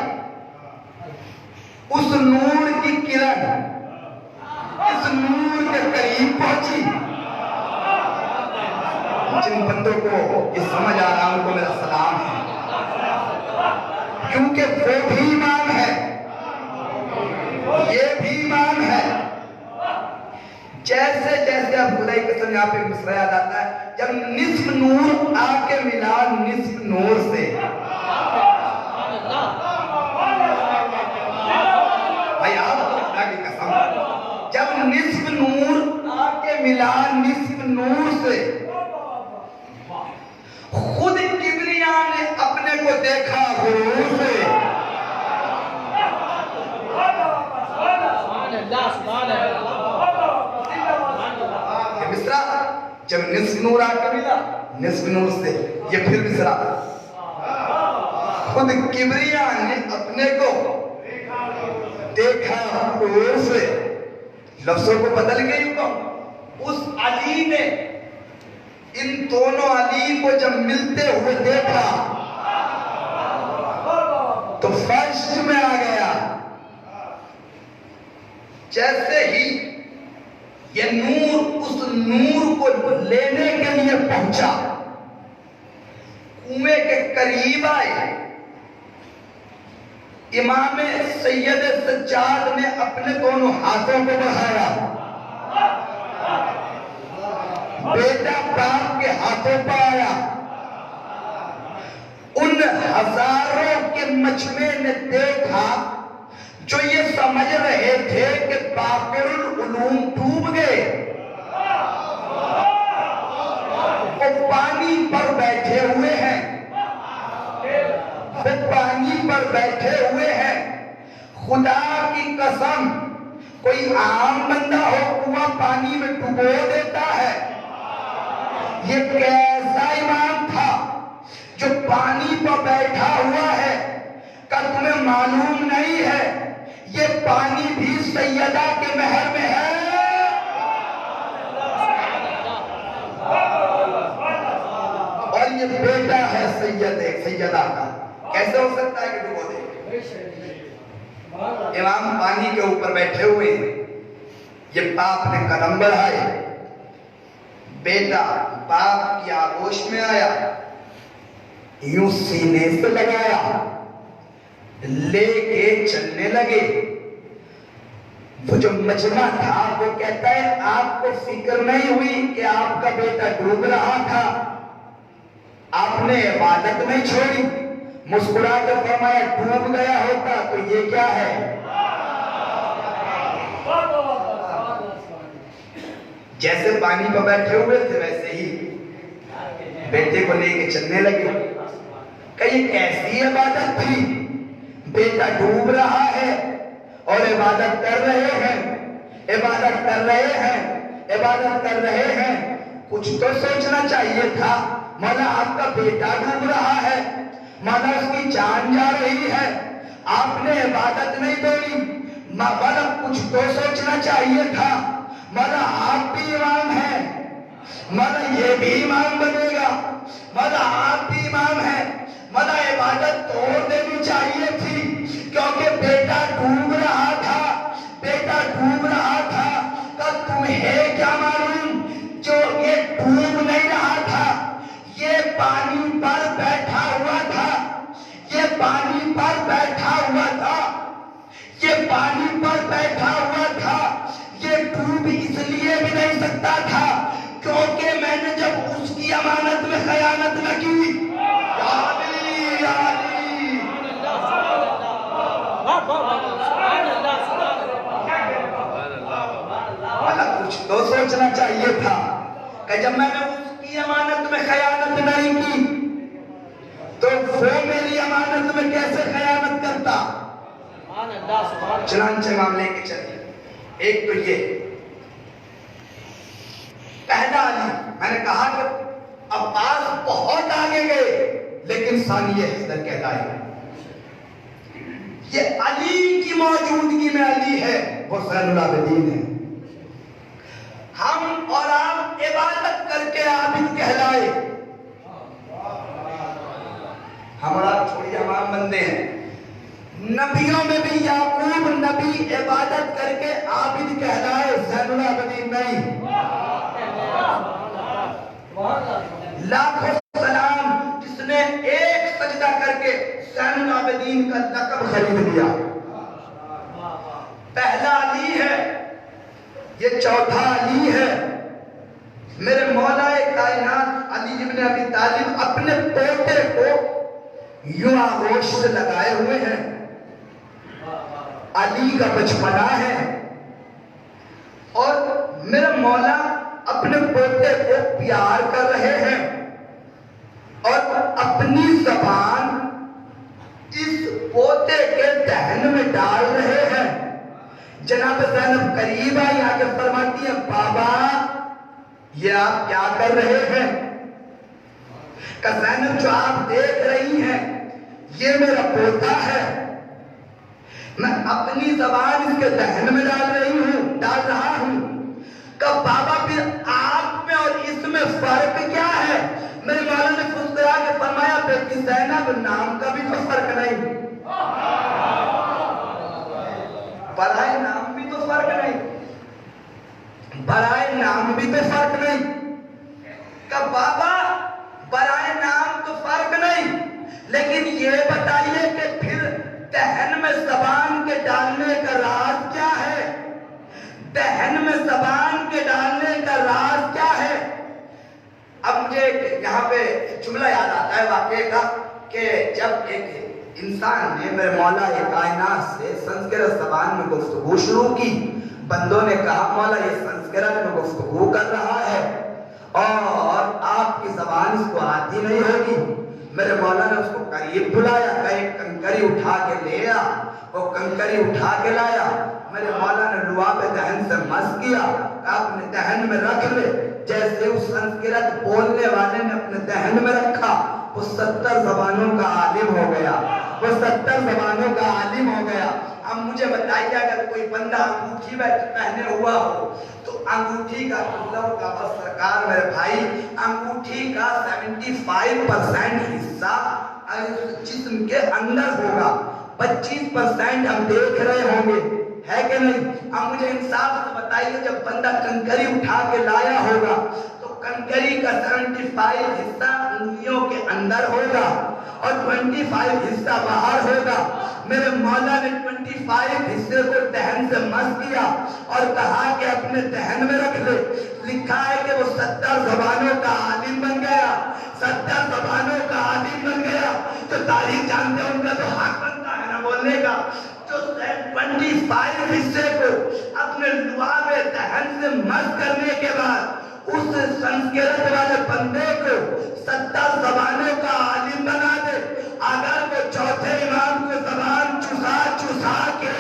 اس نور کی کرن اس نور کے قریب پہنچی. جن بندوں کو یہ سمجھ آ رہا ان کو میرا سلام ہے, کیونکہ وہ بھی امام ہے, یہ بھی امام ہے. جیسے جیسے اب خدائی قسم یہاں پہ مصرع یاد آتا ہے, جب نصف نور آ کے ملا نصف نور سے, بھائی آپ خدا کی قسم, جب نصف نور آ کے ملا نصف نور سے, خود کبریا نے اپنے کو دیکھا غرور سے. مصرع جب نصف نور آ کے ملا نصف نور سے, یہ پھر مصرع خود کبریا نے اپنے کو دیکھا غرور سے. لفظوں کو بدل گئی ہوں. اس علی نے ان دونوں علی کو جب ملتے ہوئے دیکھا تو فرش میں آ گیا. جیسے ہی یہ نور اس نور کو لینے کے لیے پہنچا, کنویں کے قریب آئے, امام سید سجاد نے اپنے دونوں ہاتھوں کو بڑھایا, بیٹا باپ کے ہاتھوں پہ آیا. ان ہزاروں کے مجمع نے دیکھا جو یہ سمجھ رہے تھے کہ باقر العلوم ڈوب گئے, وہ پانی پر بیٹھے ہوئے ہیں, وہ پانی پر بیٹھے ہوئے ہیں. خدا کی قسم, کوئی عام بندہ ہو کنواں پانی میں ڈبو دیتا ہے. یہ کیسا امام تھا جو پانی پر بیٹھا ہوا ہے, کہ تمہیں معلوم نہیں ہے یہ پانی بھی سیدہ کے محل میں ہے. اور یہ بیٹا ہے سیدہ کا, کیسے ہو سکتا ہے کہ ڈبو دے؟ امام پانی کے اوپر بیٹھے ہوئے ہیں, یہ باپ نے قدم بڑھائے, بیٹا باپ کی آغوش میں آیا, یوں سینے سے لگایا, لے کے چلنے لگے. وہ جو مجمع تھا وہ کہتا ہے آپ کو فکر نہیں ہوئی کہ آپ کا بیٹا ڈوب رہا تھا, آپ نے عبادت نہیں چھوڑی. مسکرا کے فرمایا ڈوب گیا ہوتا تو یہ کیا ہے. جیسے پانی پر بیٹھے ہوئے تھے ویسے ہی بیٹے کو لے کے چلنے لگے کہ یہ کیسی عبادت تھی؟ بیٹا ڈوب رہا ہے اور عبادت کر رہے ہیں، عبادت کر رہے ہیں، عبادت کر رہے ہیں۔ کچھ تو سوچنا چاہیے تھا، مولا آپ کا بیٹا ڈوب رہا ہے، مولا اس کی جان جا رہی ہے، آپ نے عبادت نہیں توڑی، مولا کچھ تو سوچنا چاہیے تھا، مولا آپ بھی امام ہیں، مولا یہ بھی امام بنے گا، مولا آپ بھی امام ہیں، مولا عبادت توڑ دینی چاہیے تھی، کیونکہ بیٹا ڈوب رہا تھا، بیٹا ڈوب رہا تھا۔ تو تمہیں کیا معلوم جو یہ ڈوب نہیں رہا تھا، یہ پانی پر بیٹھا ہوا تھا، یہ پانی پر بیٹھا ہوا تھا، یہ پانی پر بیٹھا ہوا تھا، یہ ڈوب اس لیے بھی نہیں سکتا تھا کیونکہ میں نے جب اس کی امانت میں خیانت نہ کی۔ یا علی، یا علی۔ کچھ تو سوچنا چاہیے تھا کہ جب میں نے اس کی امانت میں خیانت نہیں کی تو وہ میری امانت میں کیسے خیانت کرتا؟ چنانچہ معاملے کے چلیے، ایک تو یہ پہلا علی، میں نے کہا کہ عباس بہت آگے گئے لیکن ثانی حیدر کہلائے۔ یہ علی کی موجودگی میں علی ہے، وہ زین العابدین ہے۔ ہم اور آپ عبادت کر کے عابد کہلائے، ہم اور آپ چھوڑی امام بندے ہیں۔ نبیوں میں بھی یعقوب نبی عبادت کر کے عابد کہلائے، زین العابدین نہیں۔ لاکھوں سلام جس نے ایک سجدہ کر کے زین العابدین کا لقب خرید لیا، پہلا علی ہے، یہ چوتھا علی ہے۔ میرے مولا کائنات علی ابن ابی طالب اپنے پوتے کو یوں آغوش سے لگائے ہوئے ہیں، علی کا بچپنا ہے، اور میرے مولا اپنے پوتے کو پیار کر رہے ہیں اور اپنی زبان اس پوتے کے دہن میں ڈال رہے ہیں۔ جناب زینب قریب آئی، آگے فرماتی ہیں بابا یہ آپ کیا کر رہے ہیں؟ کہ زینب جو آپ دیکھ رہی ہیں یہ میرا پوتا ہے، میں اپنی زبان اس کے دہن میں ڈال رہا ہوں۔ کہ بابا پھر آپ میں اور اس میں فرق کیا ہے؟ میرے مولا نے فسکرا کے فرمایا بیٹی زینب نام کا بھی تو فرق نہیں، برائے نام بھی تو فرق نہیں، برائے نام بھی تو فرق نہیں۔ کہ بابا برائے نام تو فرق نہیں، لیکن یہ بتائیے کہ پھر دہن میں زبان کے ڈالنے کا راز کیا ہے؟ دہن میں زبان کے ڈالنے کا راز کیا ہے؟ اب مجھے یہاں پہ جملہ یاد آتا ہے واقعے کا کہ جب ایک انسان نے میرے مولا کائنات سے سنسکرت زبان میں گفتگو شروع کی، بندوں نے کہا مولا یہ سنسکرت میں گفتگو کر رہا ہے اور آپ کی زبان اس کو آتی نہیں ہوگی۔ میرے مولا نے اس کو قریب بلایا، ایک کنکری اٹھا کے لے آ، وہ کنکری اٹھا کے لایا، میرے مولا نے لعاب دہن سے مس کیا، اپنے دہن میں رکھ لے۔ جیسے اس سنسکرت بولنے والے نے اپنے دہن میں رکھا، وہ 70 زبانوں کا عالم ہو گیا، وہ 70 زبانوں کا عالم ہو گیا۔ اب مجھے بتائیے اگر کوئی بندہ انگوٹھی پہنے ہوا ہو تو انگوٹھی کا مطلب کا بس سرکار میرے بھائی انگوٹھی کا 75% حصہ جسم کے اندر ہوگا، 25% ہم دیکھ رہے ہوں گے، ہے کہ نہیں؟ اب مجھے انصاف سے بتائیے جب بندہ کنکری اٹھا کے لایا ہوگا تو کنکری کا 75 حصہ انگلیوں کے اندر ہوگا اور 25 حصہ باہر ہوگا۔ میرے مولا نے 25 حصے کو دہن سے مس کیا اور کہا کہ اپنے دہن میں رکھ لے۔ لکھا ہے کہ وہ 70 زبانوں کا عالم بن گیا، 70 زبانوں کا عالم بن گیا۔ تو تاریخ جانتے ہیں ان کا تو حق بنتا ہے نا بولنے کا۔ جو 25 حصے کو اپنے لعاب دہن سے مس کرنے کے بعد اس سنسکرت والے بندے کو 70 زبانوں کا عالم بنا دے، اگر وہ چوتھے امام کو زبان چسا چسا کے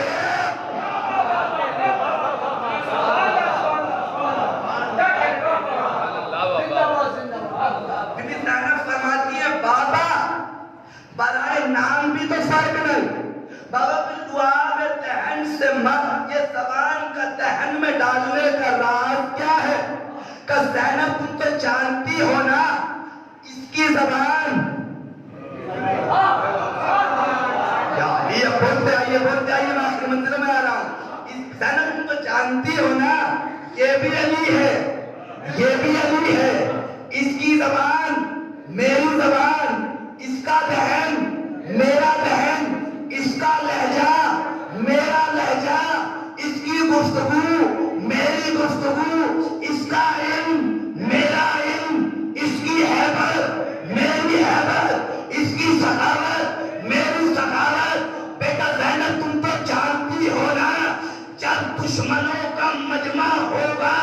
بی زینب فرماتی ہے بابا برائے نام بھی تو فرق نہیں، بابا پھر دعا میں دہن سے مت، یہ زبان کا دہن میں ڈالنے کا راز کیا ہے؟ کہ زینب تم تو جانتی ہو نا اس کی زبان، یہ بولتے آئیے میں آخری منزل میں آ رہا ہوں، زینب تم تو جانتی ہو نا یہ بھی علی ہے یہ بھی علی ہے، اس کی زبان میری زبان، اس کا دہن میرا دہن، اس کا لہجہ میرا لہجہ، اس کی گفتگو میری گفتگو، اس کا علم میرا علم، اس کی حیبت میری حیبت، اس کی سخاوت میری سخاوت۔ بیٹا زینب تم تو جانتی ہو نا جب دشمنوں کا مجمع ہوگا،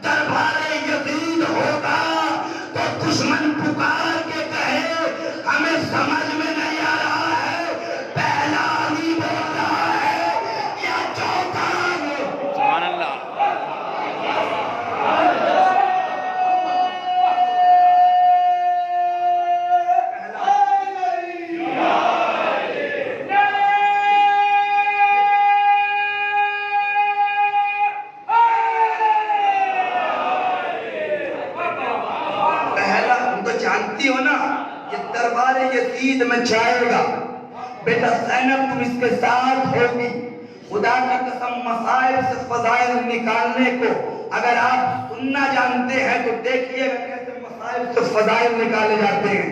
دربار یزید ہوگا، تو دشمن پکار کے کہے ہمیں سمجھ میں نہیں آ رہا ہے پہلا علی بول رہا ہے یا چوتھا؟ سبحان اللہ۔ جانتی ہو نا یہ دربار یزید میں جائے گا، بیٹا زینب تم اس کے ساتھ ہوگی، خدا کی قسم مصائب سے فضائل نکالنے کو اگر آپ سننا جانتے ہیں تو دیکھیے گا کیسے مصائب سے فضائل نکالے جاتے ہیں۔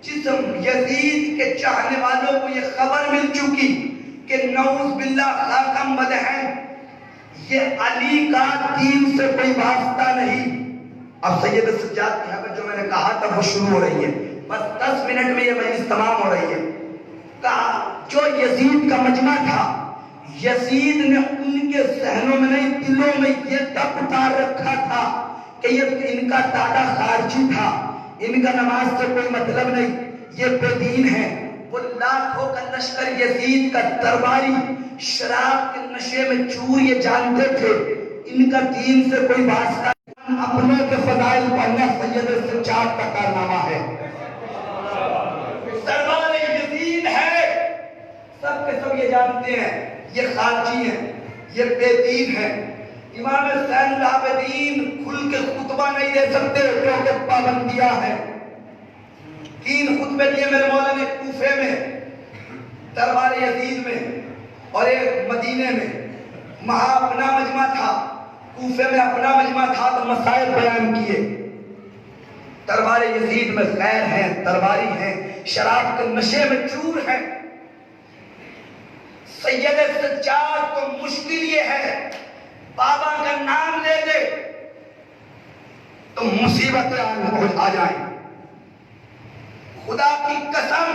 جسم یزید کے چاہنے والوں کو یہ خبر مل چکی کہ نعوذ باللہ خاکم بدہن یہ علی کا دین سے کوئی واسطہ نہیں۔ اب سید سجاد کی حقیقت جو میں نے کہا تھا وہ شروع ہو رہی ہے، بس 10 منٹ میں یہ مجلس تمام ہو رہی ہے۔ کہا جو یزید کا مجمع تھا، یزید نے ان کے ذہنوں میں نہیں دلوں میں یہ تک اتار رکھا تھا کہ یہ ان کا دادا خارجی تھا، ان کا نماز سے کوئی مطلب نہیں، یہ بے دین ہے۔ وہ لاکھوں کا لشکر یزید کا درباری شراب کے نشے میں چور یہ جانتے تھے ان کا دین سے کوئی واسطہ، اپنے کے فضائل پڑھنا سید سجاد کا کارنامہ ہے۔ دربار یزید ہے، سب کے سب یہ جانتے ہیں یہ خارجی ہیں، یہ بے دین ہیں۔ امام حسین العابدین کھل کے خطبہ نہیں دے سکتے کیونکہ پابندیاں ہیں۔ 3 خطبے دیے میرے مولا نے کوفے میں، دربار یزید میں، اور ایک مدینے میں۔ وہاں اپنا مجمع تھا، کوفے میں اپنا مجمع تھا تو مسائل بیان کیے۔ دربار یزید میں غیر ہیں، درباری ہیں، شراب کے نشے میں چور ہیں۔ سید سجاد کو مشکل یہ ہے بابا کا نام لے دے تو مصیبتیں آ جائیں۔ خدا کی قسم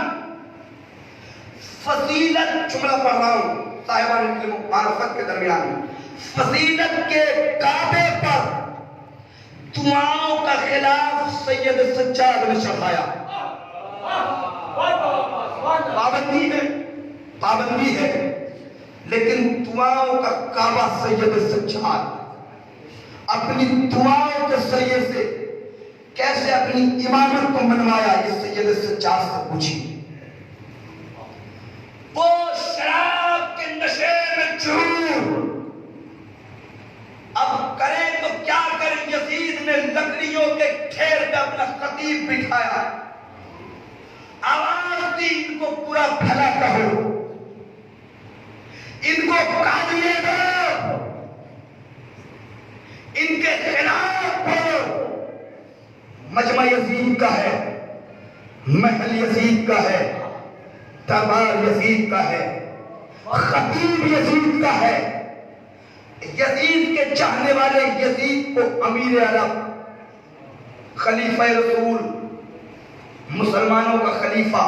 فضیلت، جملہ پڑھ رہا ہوں صاحبان علم و معرفت کے درمیان میں، فضیلت کے کعبے پر دعاؤں کا خلاف سید سجاد نے چڑھایا۔ پابندی ہے لیکن دعاؤں کا کعبہ سید سجاد اپنی دعاؤں کے ذریعے سے کیسے اپنی امامت کو منوایا، یہ سید سجاد سے پوچھی۔ وہ شراب کے نشے میں چور، اب کریں تو کیا کریں؟ یزید نے لکڑیوں کے ڈھیر پہ اپنا خطیب بٹھایا، آواز دی ان کو پورا بھلا کہو، ان کو قاضیے دو، ان کے خلاف پڑھو۔ مجمع یزید کا ہے، محل یزید کا ہے، دربار یزید کا ہے، خطیب یزید کا ہے۔ یزید کے چاہنے والے یزید کو امیر عرب، خلیفہ رسول، مسلمانوں کا خلیفہ،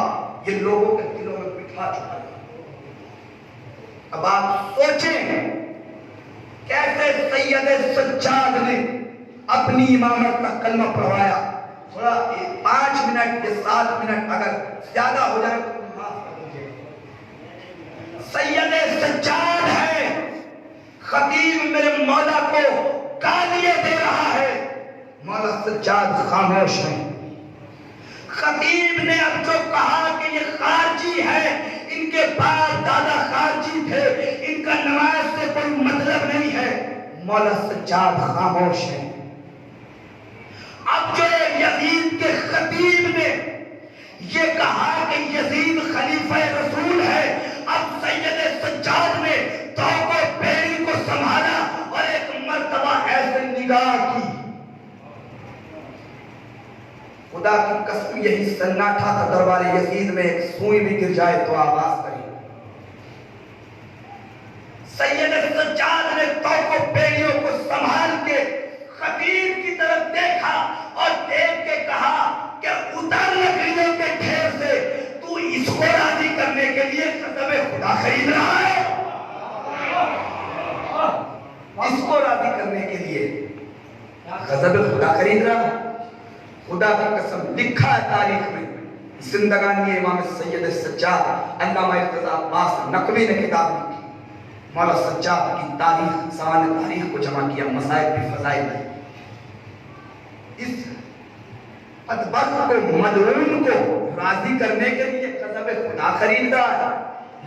یہ لوگوں کے دلوں میں بٹھا چکا ہے۔ اب آپ سوچیں کیسے سید سجاد نے اپنی امامت کا کلمہ پڑھوایا. تھوڑا 5 منٹ یا 7 منٹ اگر زیادہ ہو جائے تو معاف کر دیجیے. سید سجاد ہے، خطیب میرے مولا کو گالیاں دے رہا ہے. مولا سجاد خاموش ہیں. خطیب نے اب جو کہا کہ یہ خارجی ہے، ان کے باپ دادا خارجی تھے، ان کا نماز سے کوئی مطلب نہیں ہے. مولا سجاد خاموش ہیں. اب جو یزید کے خطیب نے یہ کہا کہ یزید خلیفہ رسول ہے، اب سید سجاد نے توق و بیری کو سنبھالا اور ایک مرتبہ ایسے نگاہ کی. خدا کی قسم یہی سناٹا تھا دربار یزید میں، ایک سوئی بھی گر جائے تو آواز کری. سید سجاد نے توق و بیریوں کو سنبھال کے خطیب کی طرف دیکھا اور دیکھ کے کہا کہ اتر لکڑیوں کے ڈھیر سے، تو اس کو راضی کرنے کے لیے غضب خدا خرید رہا ہے. اس کو راضی کرنے کے لیے غضب خدا خرید رہا ہے. خدا کی قسم لکھا ہے تاریخ میں، زندگانی امام سید سجاد علامہ ارتضیٰ عباس نقوی نے کتاب لکھی. مولا سجاد کی تاریخ، سوانح تاریخ کو جمع کیا، مصائب بھی فضائل بھی. اس بدبخت کو، ملعون کو راضی کرنے کے لیے غضب خدا خرید رہا ہے.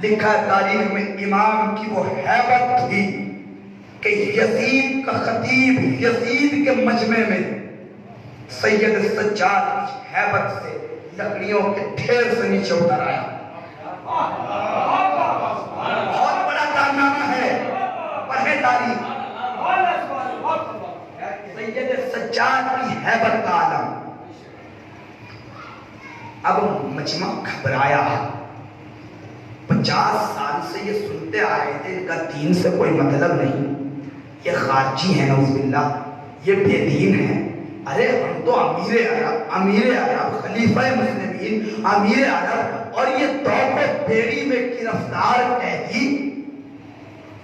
لکھا ہے تاریخ میں امام کی وہ ہیبت تھی کہ یزید کا خطیب یزید کے مجمع میں سید سجاد کی ہیبت سے لکڑیوں کے ڈھیر سے نیچے اتر آیا. بہت بڑا کارنامہ ہے، پڑھے تاریخ. سید سجاد کی ہیبت کا عالم. اب مجمع گھبرایا. 50 سال سے یہ سنتے آئے تھے ان کا دین سے کوئی مطلب نہیں، یہ خارجی ہیں نعوذ باللہ، یہ بے دین ہیں. ارے ہم تو امیر عرب خلیفہ مسلمین امیر عرب، اور یہ توق و بیری میں گرفتار قیدی،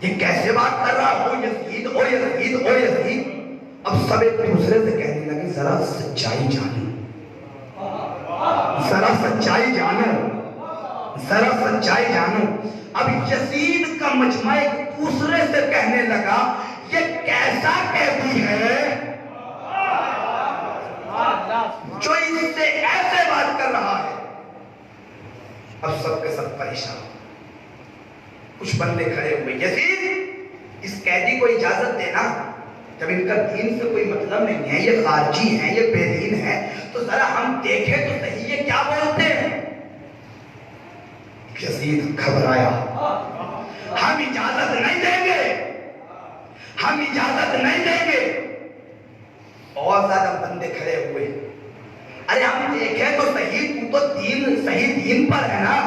یہ کیسے بات کر رہا؟ او یزید او یزید او یزید. اب سب ایک دوسرے سے کہنے لگے ذرا سچائی جانو، ذرا سچائی جانو، ذرا سچائی جانو. اب یزید کا مجمع ایک دوسرے سے کہنے لگا یہ کیسا قیدی ہے جو اس سے ایسے بات کر رہا ہے. اب سب کے سب پریشان. کچھ بندے کھڑے ہوئے، یزید اس قیدی کو اجازت دینا، جب ان کا دین سے کوئی مطلب نہیں ہے، یہ خارجی ہیں، یہ بے دین ہے، تو ذرا ہم دیکھیں تو صحیح یہ کیا بولتے ہیں. یزید گھبرایا. ہم اجازت نہیں دیں گے، ہم اجازت نہیں دیں گے. اور زیادہ بندے کھڑے ہوئے. ارے ہم دیکھیں تو صحیح، تو دین صحیح دین پر ہے نا،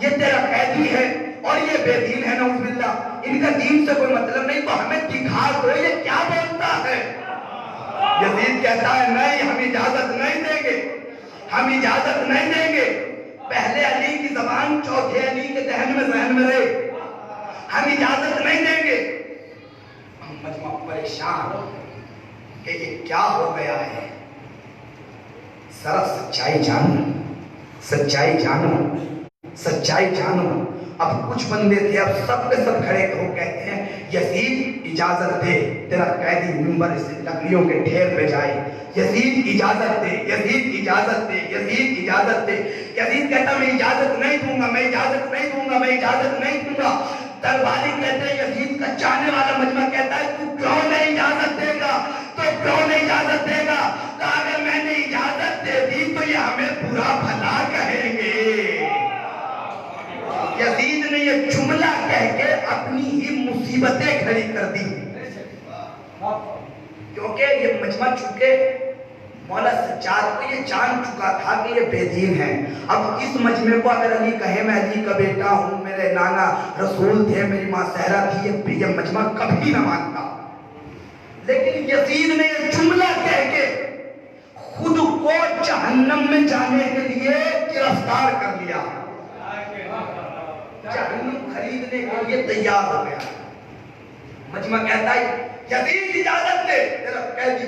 یہ تیرا قیدی ہے اور یہ بے دین ہے نعوذ باللہ، ان کا دین سے کوئی مطلب نہیں، تو ہمیں دکھا دو یہ کیا بولتا ہے. یزید کہتا ہے نہیں، ہم اجازت نہیں دیں گے، ہم اجازت نہیں دیں گے. پہلے علی کی زبان چوتھے علی کے ذہن میں رہے، ہم اجازت نہیں دیں گے. ہم مجمع پریشان کہ یہ کیا ہو گیا ہے. ذرا سچائی جانو، سچائی جانو، سچائی جانو. اب کچھ بندے تھے، اب سب کے سب کھڑے ہو کہتے ہیں یزید اجازت دے، تیرا قیدی منبر سے لکڑیوں کے ڈھیر پہ جائے. یزید اجازت دے، یزید اجازت دے، یزید اجازت دے. یزید کہتا میں اجازت نہیں دوں گا، میں اجازت نہیں دوں گا، میں اجازت نہیں دوں گا. درباری کہتے ہیں، یزید کا چاہنے والا مجمع کہتا ہے تو کیوں نہیں اجازت دے گا، تو کیوں نہیں اجازت دے گا. تو اگر میں نے اجازت دے دی تو یہ ہمیں برا بھلا کہیں گے. یزید نے یہ جملہ کہہ کے اپنی ہی مصیبتیں کھڑی کر دی، کیونکہ یہ مجمع چونکہ مولا سجاد کو یہ جان چکا تھا کہ یہ بے دین ہے. اب اس مجمع کو اگر علی کہے میں علی کا بیٹا ہوں، میرے نانا رسول تھے، میری ماں زہرا تھی، یہ مجمع کبھی نہ مانتا. لیکن یزید نے یہ جملہ کہہ کے خود کو جہنم میں جانے کے لیے گرفتار کر لیا، جہنم خریدنے کے لیے تیار ہو گیا. مجمع کہتا ہے یزید اجازت دے، تیرا قیدی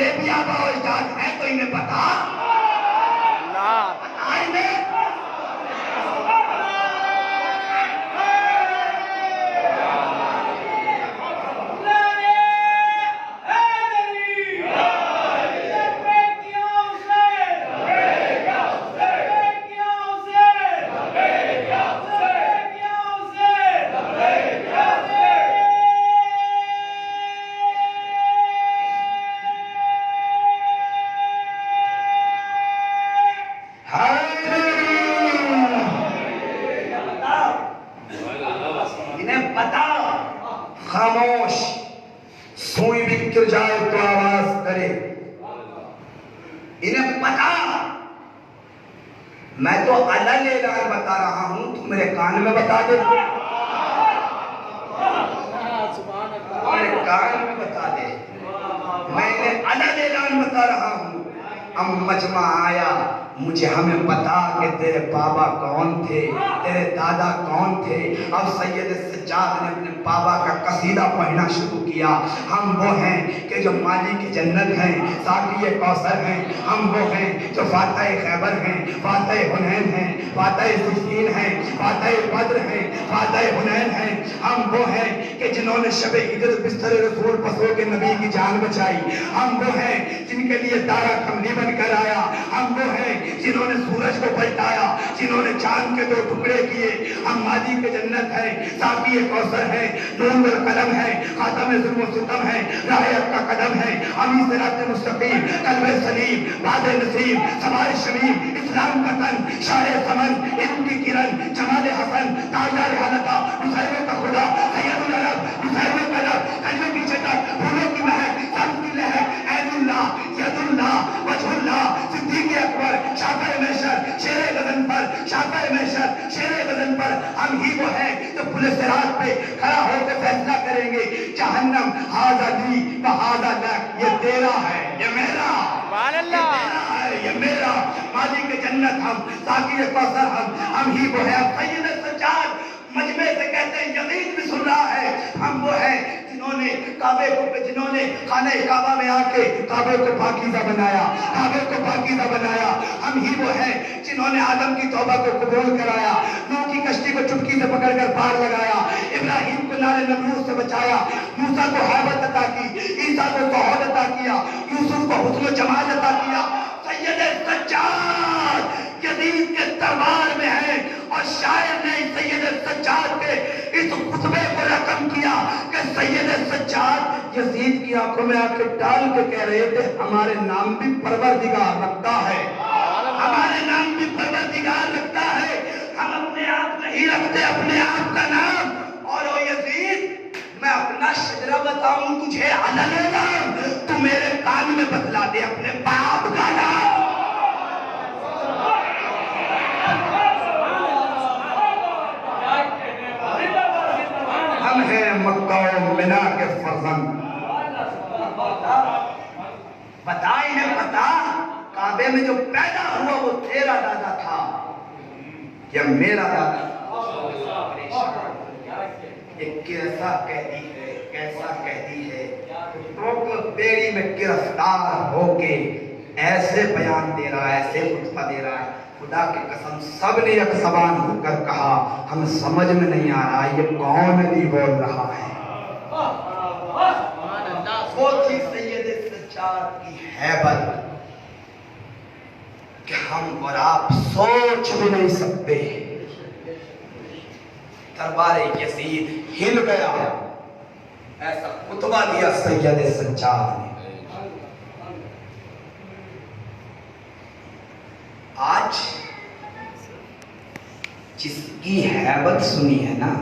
تیرے بھی آبا و اجداد ہیں تو انہیں بتا انہیں خاموش سوئی بھی گر جائے تو آواز کرے انہیں پتا میں تو علل اعلان بتا رہا ہوں تو میرے کان میں بتا دے میرے کان میں بتا دے میں انہیں علل اعلان بتا رہا ہوں اب مجمع آیا مجھے ہمیں پتا کہ تیرے بابا کون تھے تیرے دادا کون تھے اب سید سجاد نے اپنے بابا کا قصیدہ پڑھنا شروع کیا ہم وہ ہیں کہ جو مالک جنت ہیں ساقی کوثر ہیں ہم وہ ہیں جو فاتح خیبر ہیں فاتح حنین ہیں فاتح صفین ہیں فاتح بدر ہیں فاتح حنین ہیں ہم وہ ہیں کہ جنہوں نے شب ہجرت بستر رسول پسو کے نبی کی جان بچائی ہم وہ ہیں جن کے لیے دارا کملی بن کر آیا ہم وہ ہیں جنہوں نے سورج کو پلٹایا جنہوں نے چاند کے 2 ٹکڑے کیے ہم مادی کے جنت ہیں ساقی کوثر ہیں نور القلم ہیں خاتم ظلم و ستم ہیں راہ کا قدم ہیں ہم صراط مستقیم قلب سلیم باد نسیم سمار شمیم اسلام کا تن شاہ سمن علم کی کرن جمال حسن تاجدار حالتا حسین کا خدا سید العرب حسین کا لب قلب کی چٹک پھولوں کی مہک سب کی لہک عین اللہ ید اللہ وجہ اللہ صدیق اکبر شاکر محشر شیر غزن پر شاکر محشر شیر غزن پر ہم ہی وہ ہیں جو پل صراط پہ کھڑا ہو کے فیصلہ کریں گے جہنم ہاذا لی و ہاذا لک یہ تیرا ہے یہ میرا یہ تیرا ہے یہ میرا مالک جنت ہم ساقی کوثر ہم ہی وہ ہیں سید سجاد مجمع سے کہتے ہیں یزید بھی سن رہا ہے ہم وہ ہیں جنہوں نے کعبے کو جنہوں نے خانہ کعبہ میں آ کے کعبے کو پاکیزہ بنایا کعبے کو پاکیزہ بنایا ہم ہی وہ ہیں جنہوں نے آدم کی توبہ کو قبول کرایا نوح کی کشتی کو چپکی سے پکڑ کر پار لگایا ابراہیم کو نار نمرود سے بچایا موسیٰ کو ہیبت عطا کی عیسیٰ کو صحبت عطا کیا یوسف کو حسن و جمال عطا کیا سید سجاد یزید کے دربار میں ہے اور شاعر نے سید سجاد کے اس خطبے کو رقم کیا کہ سید سجاد یزید کی آنکھوں میں آ کے ڈال کے کہہ رہے تھے ہمارے نام بھی پروردگار رکھتا ہے ہمارے نام بھی پروردگار رکھتا ہے ہم اپنے آپ نہیں رکھتے اپنے آپ کا نام اور او یزید میں اپنا شجرہ بتاؤں تجھے علل نام تو میرے کان میں بتلا دے اپنے باپ کا نام ہم ہیں مکہ و منا کے فرزند بتا انہیں پتا کعبے میں جو پیدا ہوا وہ تیرا دادا تھا یا میرا دادا یہ کیسا کہتی ہے تو بیڑی میں گرفتار ہو کے ایسے بیان دے رہا ہے ایسے خطبہ دے رہا ہے خدا کی قسم سب نے یک زبان ہو کر کہا ہمیں سمجھ میں نہیں آ رہا یہ کون نہیں بول رہا ہے وہ تھی سید سجاد کی ہیبت کہ ہم اور آپ سوچ بھی نہیں سکتے دربار یزید ہل گیا ایسا خطبہ دیا سید سجاد نے آج جس کی ہیبت سنی ہے نا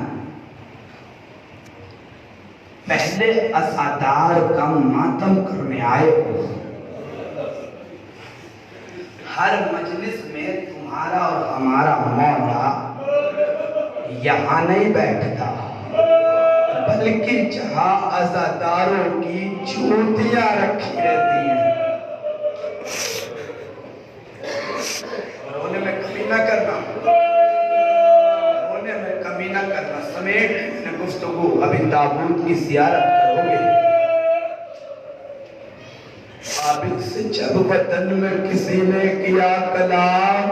پہلے عزادار کا ماتم کرنے آئے ہو ہر مجلس میں تمہارا اور ہمارا مولا یہاں نہیں بیٹھتا بلکہ جہاں عزاداروں کی جوتیاں رکھی رہتی ہیں رونے میں کمی نہ کرنا رونے میں کمی نہ کرنا سمیٹ گفتگو ابھی تابوت کی زیارت کرو گے اور سے جب وطن میں کسی نے کیا کلام،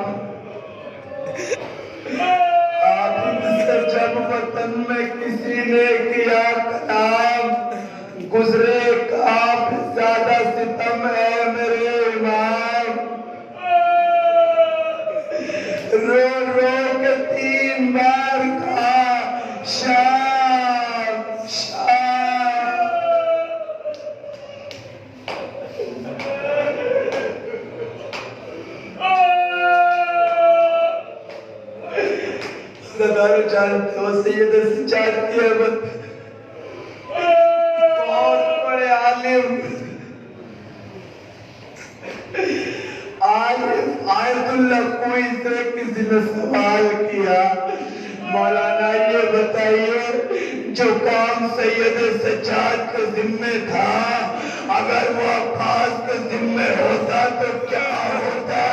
آپ سے جب وطن میں کسی نے کیا کلام، گزرے کافی زیادہ ستم ہے میرے امام، رو رو کے 3 بار کہا شام شام۔ زدارو جانتے ہو سید سجاد کی احمد بہت بڑے عالم، آیت اللہ کوئی سے کسی نے سوال کیا، مولانا یہ بتائیے جو کام سید سجاد کے ذمہ تھا اگر وہ عباس کے ذمہ ہوتا تو کیا ہوتا؟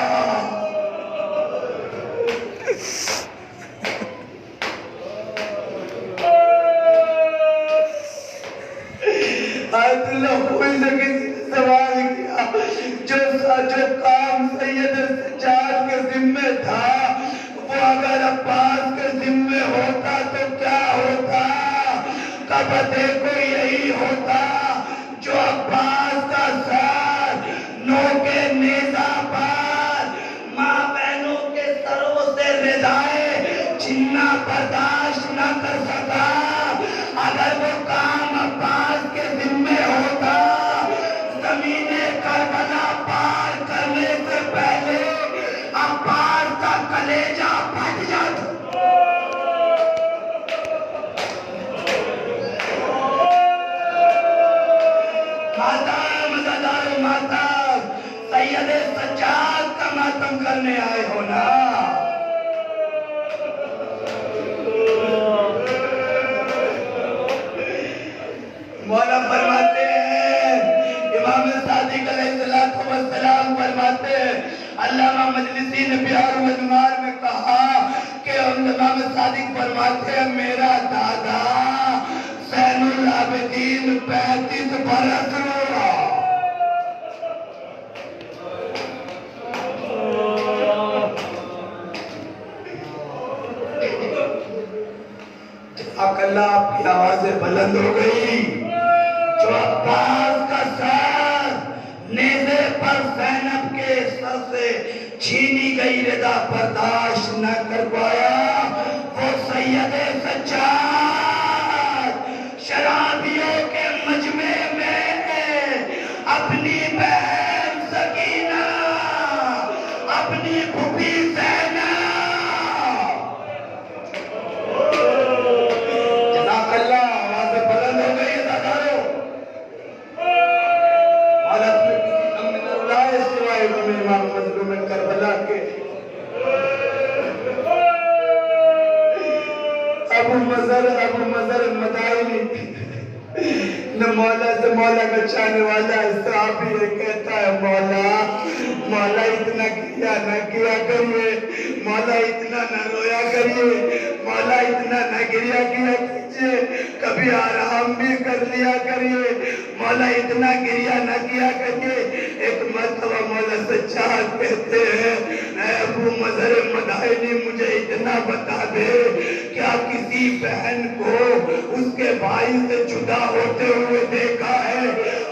آیت اللہ کوئی سے کسی نے سوال کیا جو کام سید سجاد کے ذمہ تھا وہ اگر عباس کے ذمہ ہوتا تو کیا ہوتا؟ کب دیکھو یہی ہوتا جو عباس کا سر نوکے نیزہ پر ماں بہنوں کے سروں سے ردائے چھیننا برداشت نہ کر سکا، اگر وہ کام عباس کے ذمہ ہوتا زمین کربلا پار کرنے سے پہلے عباس کا کلیجہ پھٹ جاتا۔ ماتم زدار ماتم سید سجاد کا ماتم کرنے آئے ہو نا؟ مولا فرماتے ہیں، امام صادق علیہ السلام فرماتے ہیں، علامہ مجلسی نے بہار مجمار میں کہا کہ امام صادق فرماتے ہیں میرا دادا زین العابدین 35 برس رویا۔ جزاک اللہ، آپ کی آوازیں بلند ہو گئی۔ جو عباس کا سر نیزے پر زینب کے سر سے چھینی گئی رضا برداشت نہ کر پایا، وہ سید سجاد شرابیوں کے مجمع میں اپنی بہن سکینہ، اپنی پھوپھی زینب، جزاک اللہ، آوازیں بلند ہو گئی دادارو، حالت میں کسی غم نہ رلائے سوائے غم امام مظلوم کربلا کے۔ ابو مظہر مدائنی نہ مولا سے مولا کا چاہنے والا صحابی یہ کہتا ہے مولا اتنا کیا نہ کیا کریے، مولا اتنا نہ رویا کریے، مولا اتنا نہ گریا کیا کیجئے، کبھی آرام بھی کر لیا کریے، مولا اتنا گریا نہ کیا کریے۔ ایک مرتبہ مولا سجاد کہتے ہیں اے ابو مظہر مدائنی مجھے اتنا بتا دے کیا کسی بہن کو اس کے بھائی سے جدا ہوتے ہوئے دیکھا ہے؟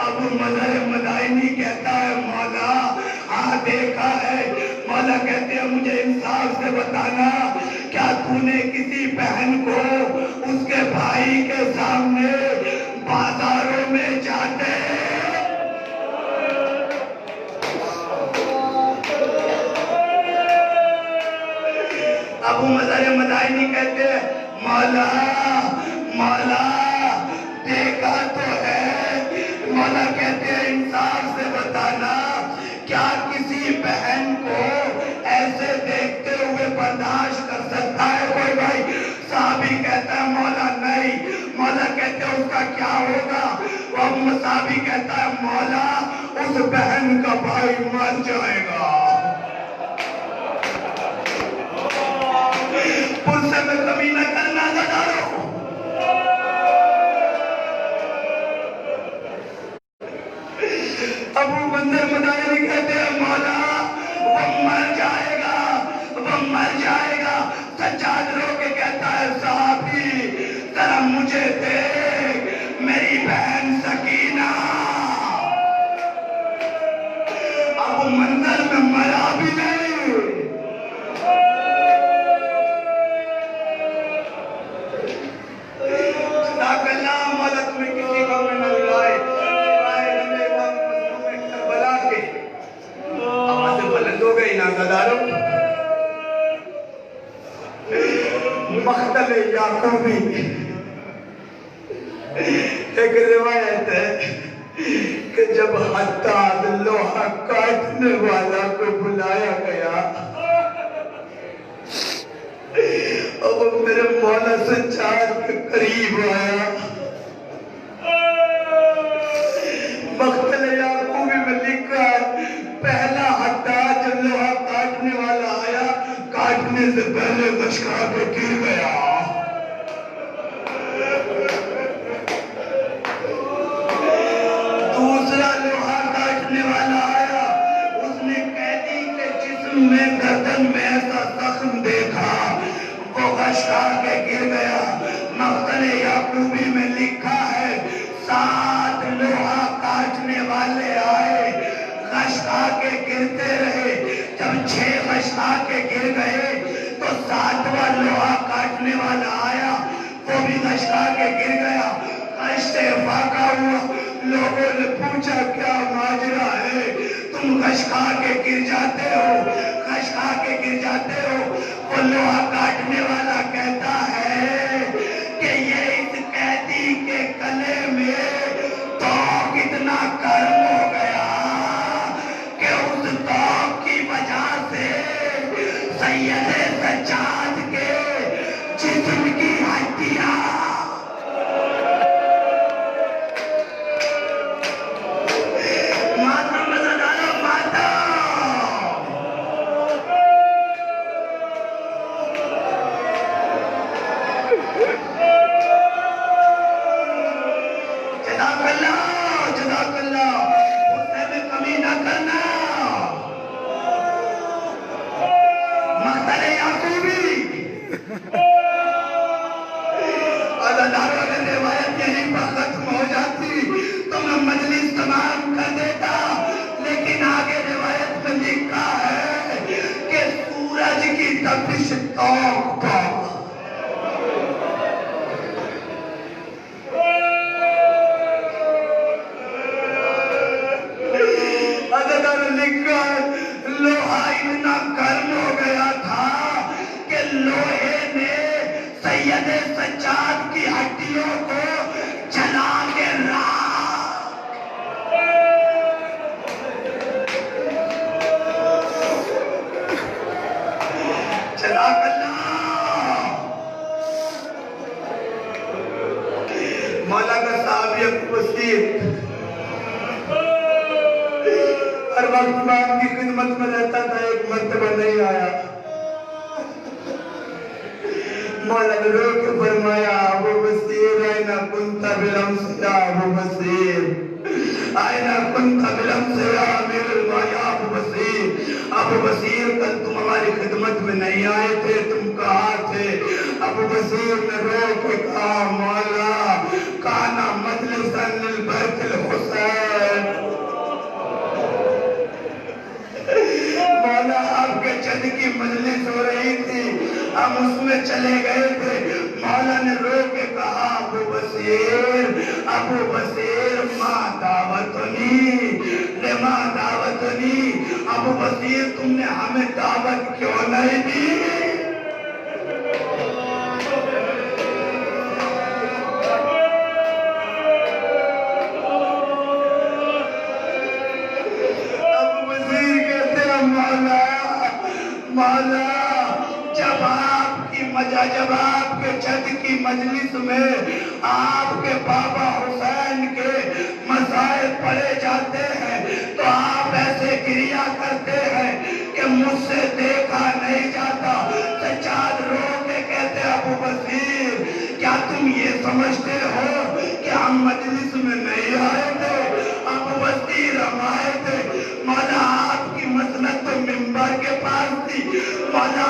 ابو مظہر مدائنی کہتا ہے مولا ہاں دیکھا ہے۔ مولا کہتے ہیں مجھے انصاف سے بتانا کیا تو نے کسی بہن کو اس کے بھائی کے سامنے بازاروں میں جاتے ابو مظہر مدائنی کہتے ہیں مولا دیکھا تو ہے۔ مولا کہتے ہیں انصاف سے بتانا کیا کسی بہن کو ایسے دیکھتے ہوئے برداشت کر سکتا ہے کوئی بھائی؟ صحابی کہتا ہے مولا نہیں۔ مولا کہتے ہیں اس کا کیا ہوگا؟ وہ صحابی کہتا ہے مولا اس بہن کا بھائی مر جائے گا۔ پرسے میں کمی نہ کرنا دادارو۔ ابو مظہر مدائنی مر جائے گا. سجاد رو کے کہتا ہے صحابی ذرا مجھے دیکھ میری بہن سکینہ. اب منظر میں مرا بھی نہیں. صداق اللہ. مولا تمہیں کسی غم میں نہ دلائے. کربلا کے آوازیں بلند ہو گئی نازداروں. مقتل یعقوبی ایک روایت ہے کہ جب حداد لوہا کاٹنے والا کو بلایا گیا اور وہ میرے مولا سجاد کے قریب آیا. مقتل یعقوبی میں لکھا ہے پہلا حداد جب لوہا کاٹنے والا آیا کاٹنے سے پہلے بشکا کے گر گیا. دوسرا لوہا کاٹنے والا آیا اس نے قیدی کے جسم میں گردن میں ایسا زخم دیکھا وہ بشکا کے گر گیا. مقتل یعقوبی میں لکھا ہے 7 لوہا کاٹنے والے آئے غشا کے گرتے رہے. جب 6 غشا کے گر گئے تو 7واں لوہا کاٹنے والا آیا وہ بھی غشا کے گر گیا. غشے واقع ہوا. لوگوں نے پوچھا کیا ماجرا ہے تم غشا کے گر جاتے ہو غشا کے گر جاتے ہو. وہ لوہا کاٹنے والا کہتا ہے کہ یہ اس قیدی کے گلے میں توق اتنا گرم ہو گیا کہ اس توق کی وجہ سے سید سجاد کے جسم کی ہڈیاں ماتم بزدارو ماتم. جزاک اللہ جزاک اللہ. غصے میں کمی نہ کرنا. مقتل یعقوبی عزاداروں نے روایت یہیں پر ختم ہو جاتی تو میں مجلس تمام کر دیتا لیکن آگے روایت میں لکھا ہے کہ سورج کی تپش توق پر لکھا لوہا اتنا گرم ہو گیا تھا کہ لوہے نے سید سجاد کی ہڈیوں کو جلا کے راکھ. جزاک اللہ. مولا کا صحابی ابو بصیر ہر وقت امام کی خدمت میں رہتا تھا. ایک مرتبہ نہیں آیا. مولا نے رو کے فرمایا ابو بصیر اینا کنت بالامس یا ابو بصیر اینا کنت بالامس یا امیر المومنین ابو بصیر. ابو بصیر کل تم ہماری خدمت میں نہیں آئے تھے تم کہاں تھے. ابو بصیر نے رو کے کہا مولا کانا مجلسا للبرد الحسین. مولا آپ کے جد کی مجلس ہو رہی تھی ہم اس میں چلے گئے تھے. مولا نے رو کے کہا ابو بصیر ما دعوتنی لما دعوتنی. ابو بصیر تم نے ہمیں دعوت کیوں نہیں دی. مولا جب آپ کے جد کی مجلس میں آپ کے بابا حسین کے مسائل پڑھے جاتے ہیں تو آپ ایسے گریا کرتے ہیں کہ مجھ سے دیکھا نہیں جاتا. سجاد رو کے کہتے ابو بصیر کیا تم یہ سمجھتے ہو کہ ہم مجلس میں نہیں آئے تھے. ابو بصیر ہم آئے تھے. مولا آپ کی مسند تو منبر کے پاس تھی. مولا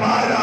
12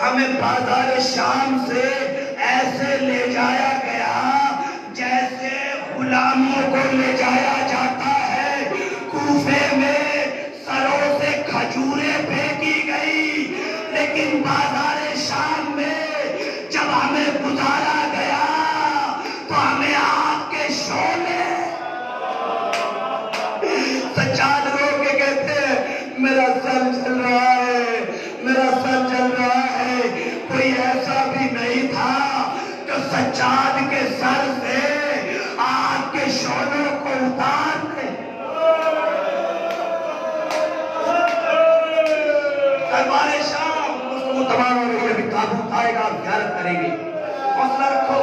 ہمیں بازار شام سے ایسے لے جایا گیا جیسے غلاموں کو لے جایا جاتا ہے. کوفے میں سروں سے کھجوریں پھینکی گئی، لیکن بازار شام میں جب ہمیں گزارا گیا تو ہمیں آگ کے شعلے. سجاد رو کے کہتے ہیں میرا سر چل رہا ہے، میرا سر چل رہا ہے. کوئی ایسا بھی نہیں تھا جو سجاد کے سر سے آگ کے شعلوں کو اتار دے. دربار شام گفتگو تمام ہو رہی ہے، ابھی تابوت آئے گا، آپ زیارت کریں گے، حوصلہ رکھو.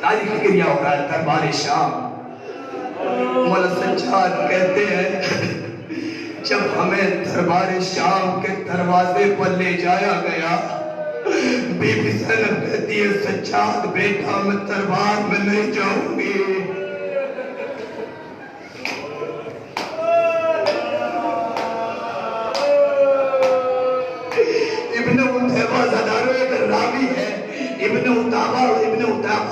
تاریخ گریا ہو رہا ہے دربار شام. مولا سجاد کہتے ہیں جب ہمیں دربار شام کے دروازے پر لے جایا گیا، بی بی زینب کہتی ہے سجاد بیٹا میں دربار میں نہیں جاؤں گی. ابن عتیبہ زدارو ایک راوی ہے، ابن عتیبہ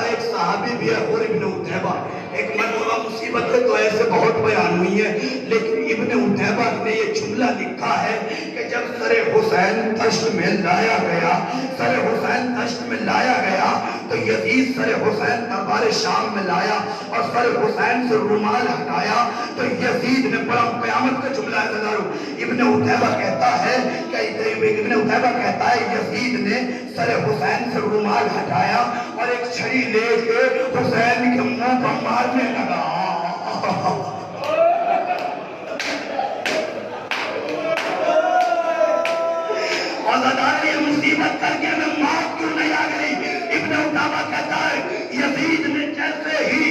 ایک صحابی بھی ہے، اور ابن عتیبہ ایک مرتبہ مصیبت ہے تو ایسے بہت بیان ہوئی ہے، لیکن ابن عتیبہ نے یہ جملہ لکھا ہے کہ جب سر حسین دشت میں لایا گیا تو یزید سر حسین دربار شام میں لایا اور سر حسین سے رومال ہٹایا تو یزید نے بڑا قیامت کا جملہ ہے زدارو. ابن عتیبہ کہتا ہے یزید نے سر حسین سے رومال ہٹایا اور ایک چھری لے کے حسین کے منہ پر مارنے لگا. اور یہ مصیبت کر کے ہمیں موت کیوں نہیں آ گئی؟ ابن عتیبہ کہتا ہے یزید نے جیسے ہی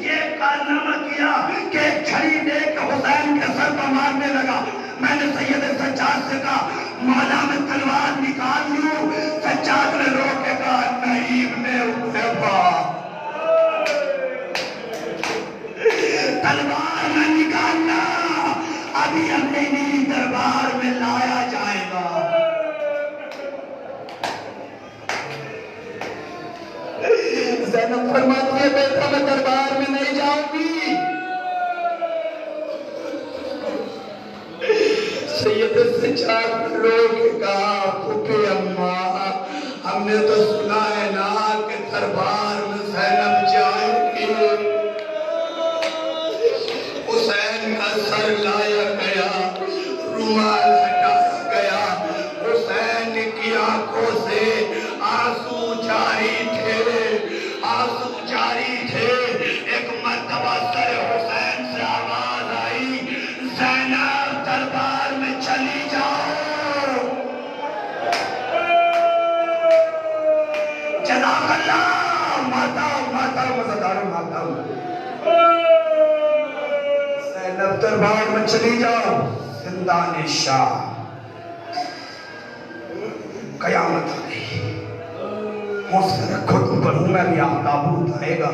یہ کارنامہ کیا کہ ایک چھری لے کے حسین کے سر پر مارنے لگا، میں نے سید سجاد سے کہا مولا میں تلوار نکال لوں. سجاد نے رو کے کہا نہیں ابن عتیبہ، تلوار میں نکالنا ابھی اپنی دربار میں لایا جائے گا. زینب فرماتی ہے بیٹا میں دربار میں نہیں جاؤں گی. سید سجاد رو کے کہا پھوپھی اماں ہم نے تو سنا ہے نا کہ دربار میں زینب جائے گی. حسین کا سر لایا گیا، رومال ہٹایا گیا، حسین کی آنکھوں سے آنسو جاری تھے. ایک مرتبہ سر حسین سے آواز آئی زینب دربار میں چلی جاؤ. جزاک اللہ. ماتا مزدارو زینب دربار میں چلی جاؤ. زندان شاہ قیامت آ گئی. حوصلہ رکھو تم پر ہوں میں بھی، آپ تابوت آئے گا.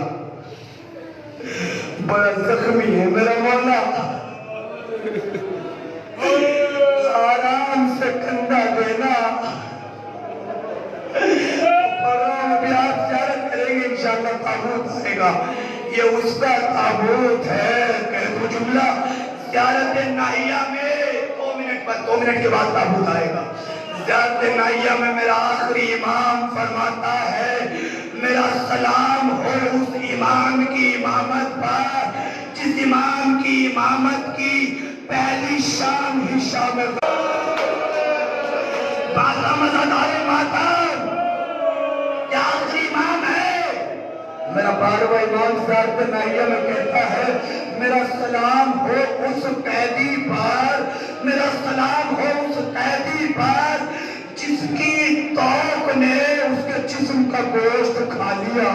بڑا زخمی ہے میرا مولا، آرام سے کندھا دینا. پرام بھی آپ زیارت کریں گے انشاءاللہ. تابوت آئے گا، یہ اس کا تابوت ہے. کہہ دو جملہ زیارت ناہیہ میں 2 منٹ کے بعد تابوت آئے گا. زیارت ناہیہ میں میرا آخری امام فرماتا ہے میرا سلام ہو اس امام کی امامت پر جس امام کی امامت کی پہلی شام ہی شام باتا مزادار ماتم کیا آخری امام ہے. میرا 12واں امام زیارت ناہیہ میں کہتا ہے میرا سلام ہو اس قیدی پر، میرا سلام ہو اس قیدی پر جس کی توق نے اس کے جسم کا گوشت کھا لیا.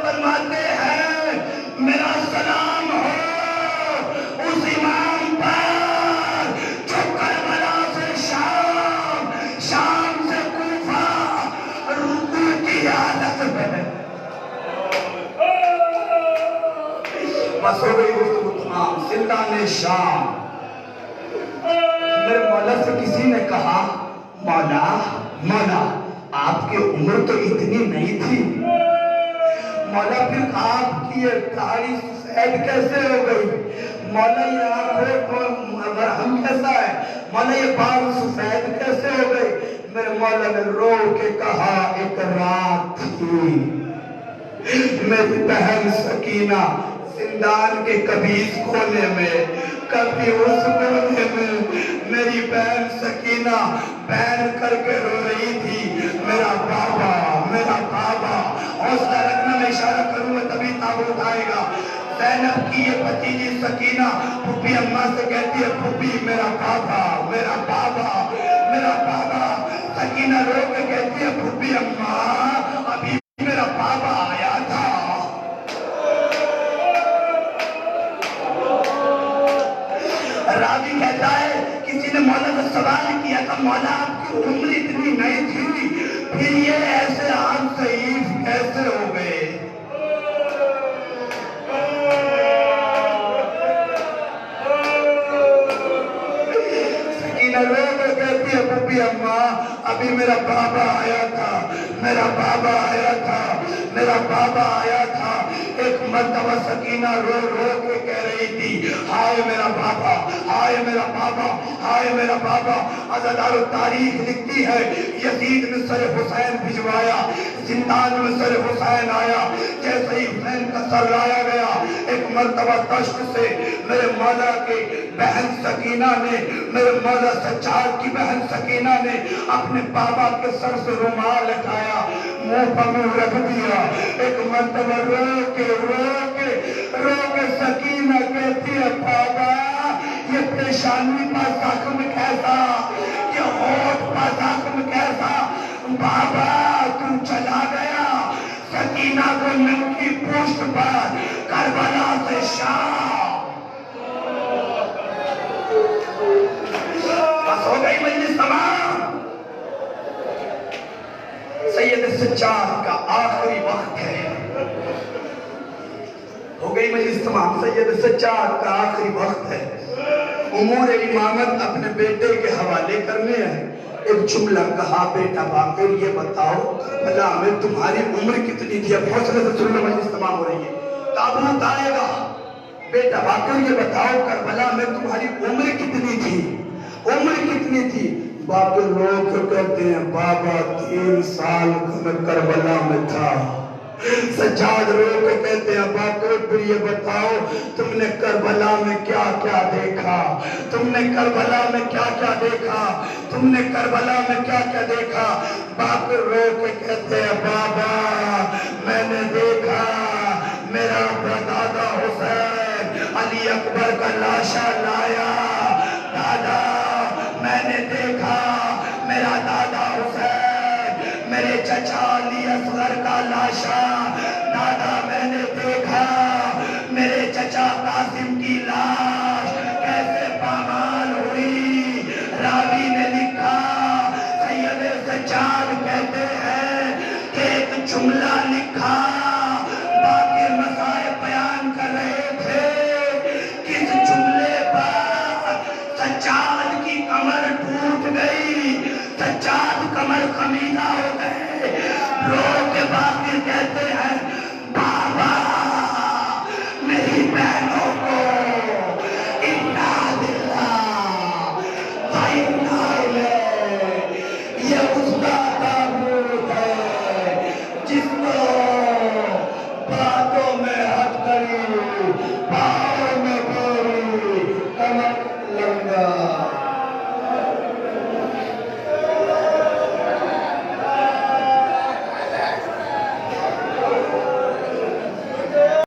فرماتے ہیں میرا سلام ہو اس امام پر جو کربلا سے شام، شام سے کوفہ، رکوع بس ہو گئی گفتگو تمام. سلطان شام. میرے مولا سے کسی نے کہا مولا آپ کی عمر تو اتنی نہیں تھی. مولا پھر آپ کی یہ داڑھی سفید کیسے ہو گئی؟ مولا یہ آنکھوں مرہم کیسا ہے؟ مولا یہ بال سفید کیسے ہو گئی؟ میرے مولا نے رو کے کہا ایک رات تھی میری بہن سکینہ زندان کے کبھی اس کونے میں کبھی اس کونے میں میری بہن سکینہ بہن کر کے رو رہی تھی میرا بابا حوصلہ رکھنا. میں اشارہ کروں گا تبھی تابوت آئے گا. زینب کی یہ بھتیجی سکینہ پھوپھی اماں سے کہتی ہے پھوپھی میرا بابا. سکینہ رو کے کہتی ہے پھوپھی اماں ابھی میرا بابا آیا تھا. راوی کہتا ہے کسی نے مولا سے سوال کیا تھا مولا آپ کی عمر اتنی نہیں تھی پھر یہ ایسے عام ضعیف کیسے ہو گئے؟ سکینہ رو کے کہتی ہے پھوپھی اماں ابھی میرا بابا آیا تھا. ایک مرتبہ سکینہ رو کے کہہ رہی تھی ہائے میرا بابا. عزادار تاریخ لکھتی ہے یزید نے سر حسین بھجوایا زندان میں سر حسین آیا. جیسے ہی حسین کا سر لایا گیا ایک مرتبہ دشت سے میرے مولا کی بہن سکینہ نے میرے مولا سجاد کی بہن سکینہ نے اپنے بابا کے سر سے رومال اٹھایا منہ پر منہ رکھ دیا. ایک مرتبہ رو کے سکینہ کہتی ہے بابا یہ پیشانی پر زخم کیسا یہ ہونٹ پر زخم کیسا بابا تو چلا گیا. سکینہ کو ننکی پشت پر کربلا سے شام. بس ہو گئی مجلس تمام. سید سجاد کا آخری وقت ہے. ہو گئی مجلس تمام. سید سجاد کا آخری وقت ہے. امور امامت اپنے بیٹے کے حوالے کرنے ہیں. ایک جملہ کہا بیٹا باقر یہ بتاؤ کربلا میں تمہاری عمر کتنی تھی؟ اب حوصلے سے سن لو مجلس تمام ہو رہی ہے. تابوت آئے گا. بیٹا باقر یہ بتاؤ کربلا میں تمہاری عمر کتنی تھی؟ باقر لوگ کہتے ہیں بابا 3 سال میں کربلا میں تھا. سجاد رو کے کہتے ہیں باقر پھر یہ بتاؤ تم نے کربلا میں کیا کیا دیکھا؟ باقر رو کے کہتے ہیں بابا میں نے دیکھا میرا دادا حسین علی اکبر کا لاشا لایا. دادا میں نے دیکھا میرا دادا حسین میرے چچا علی اصغر کا لاشا. دادا میں نے دیکھا میرے چچا قاسم کی لاش کیسے پامال ہوئی. راوی نے لکھا سید سجاد کہتے ہیں کہ ایک جملہ لکھا باقی مسائل بیان کر رہے تھے. کس جملے پر سجاد کی کمر ٹوٹ گئی. سجاد کمر خمیدہ ہو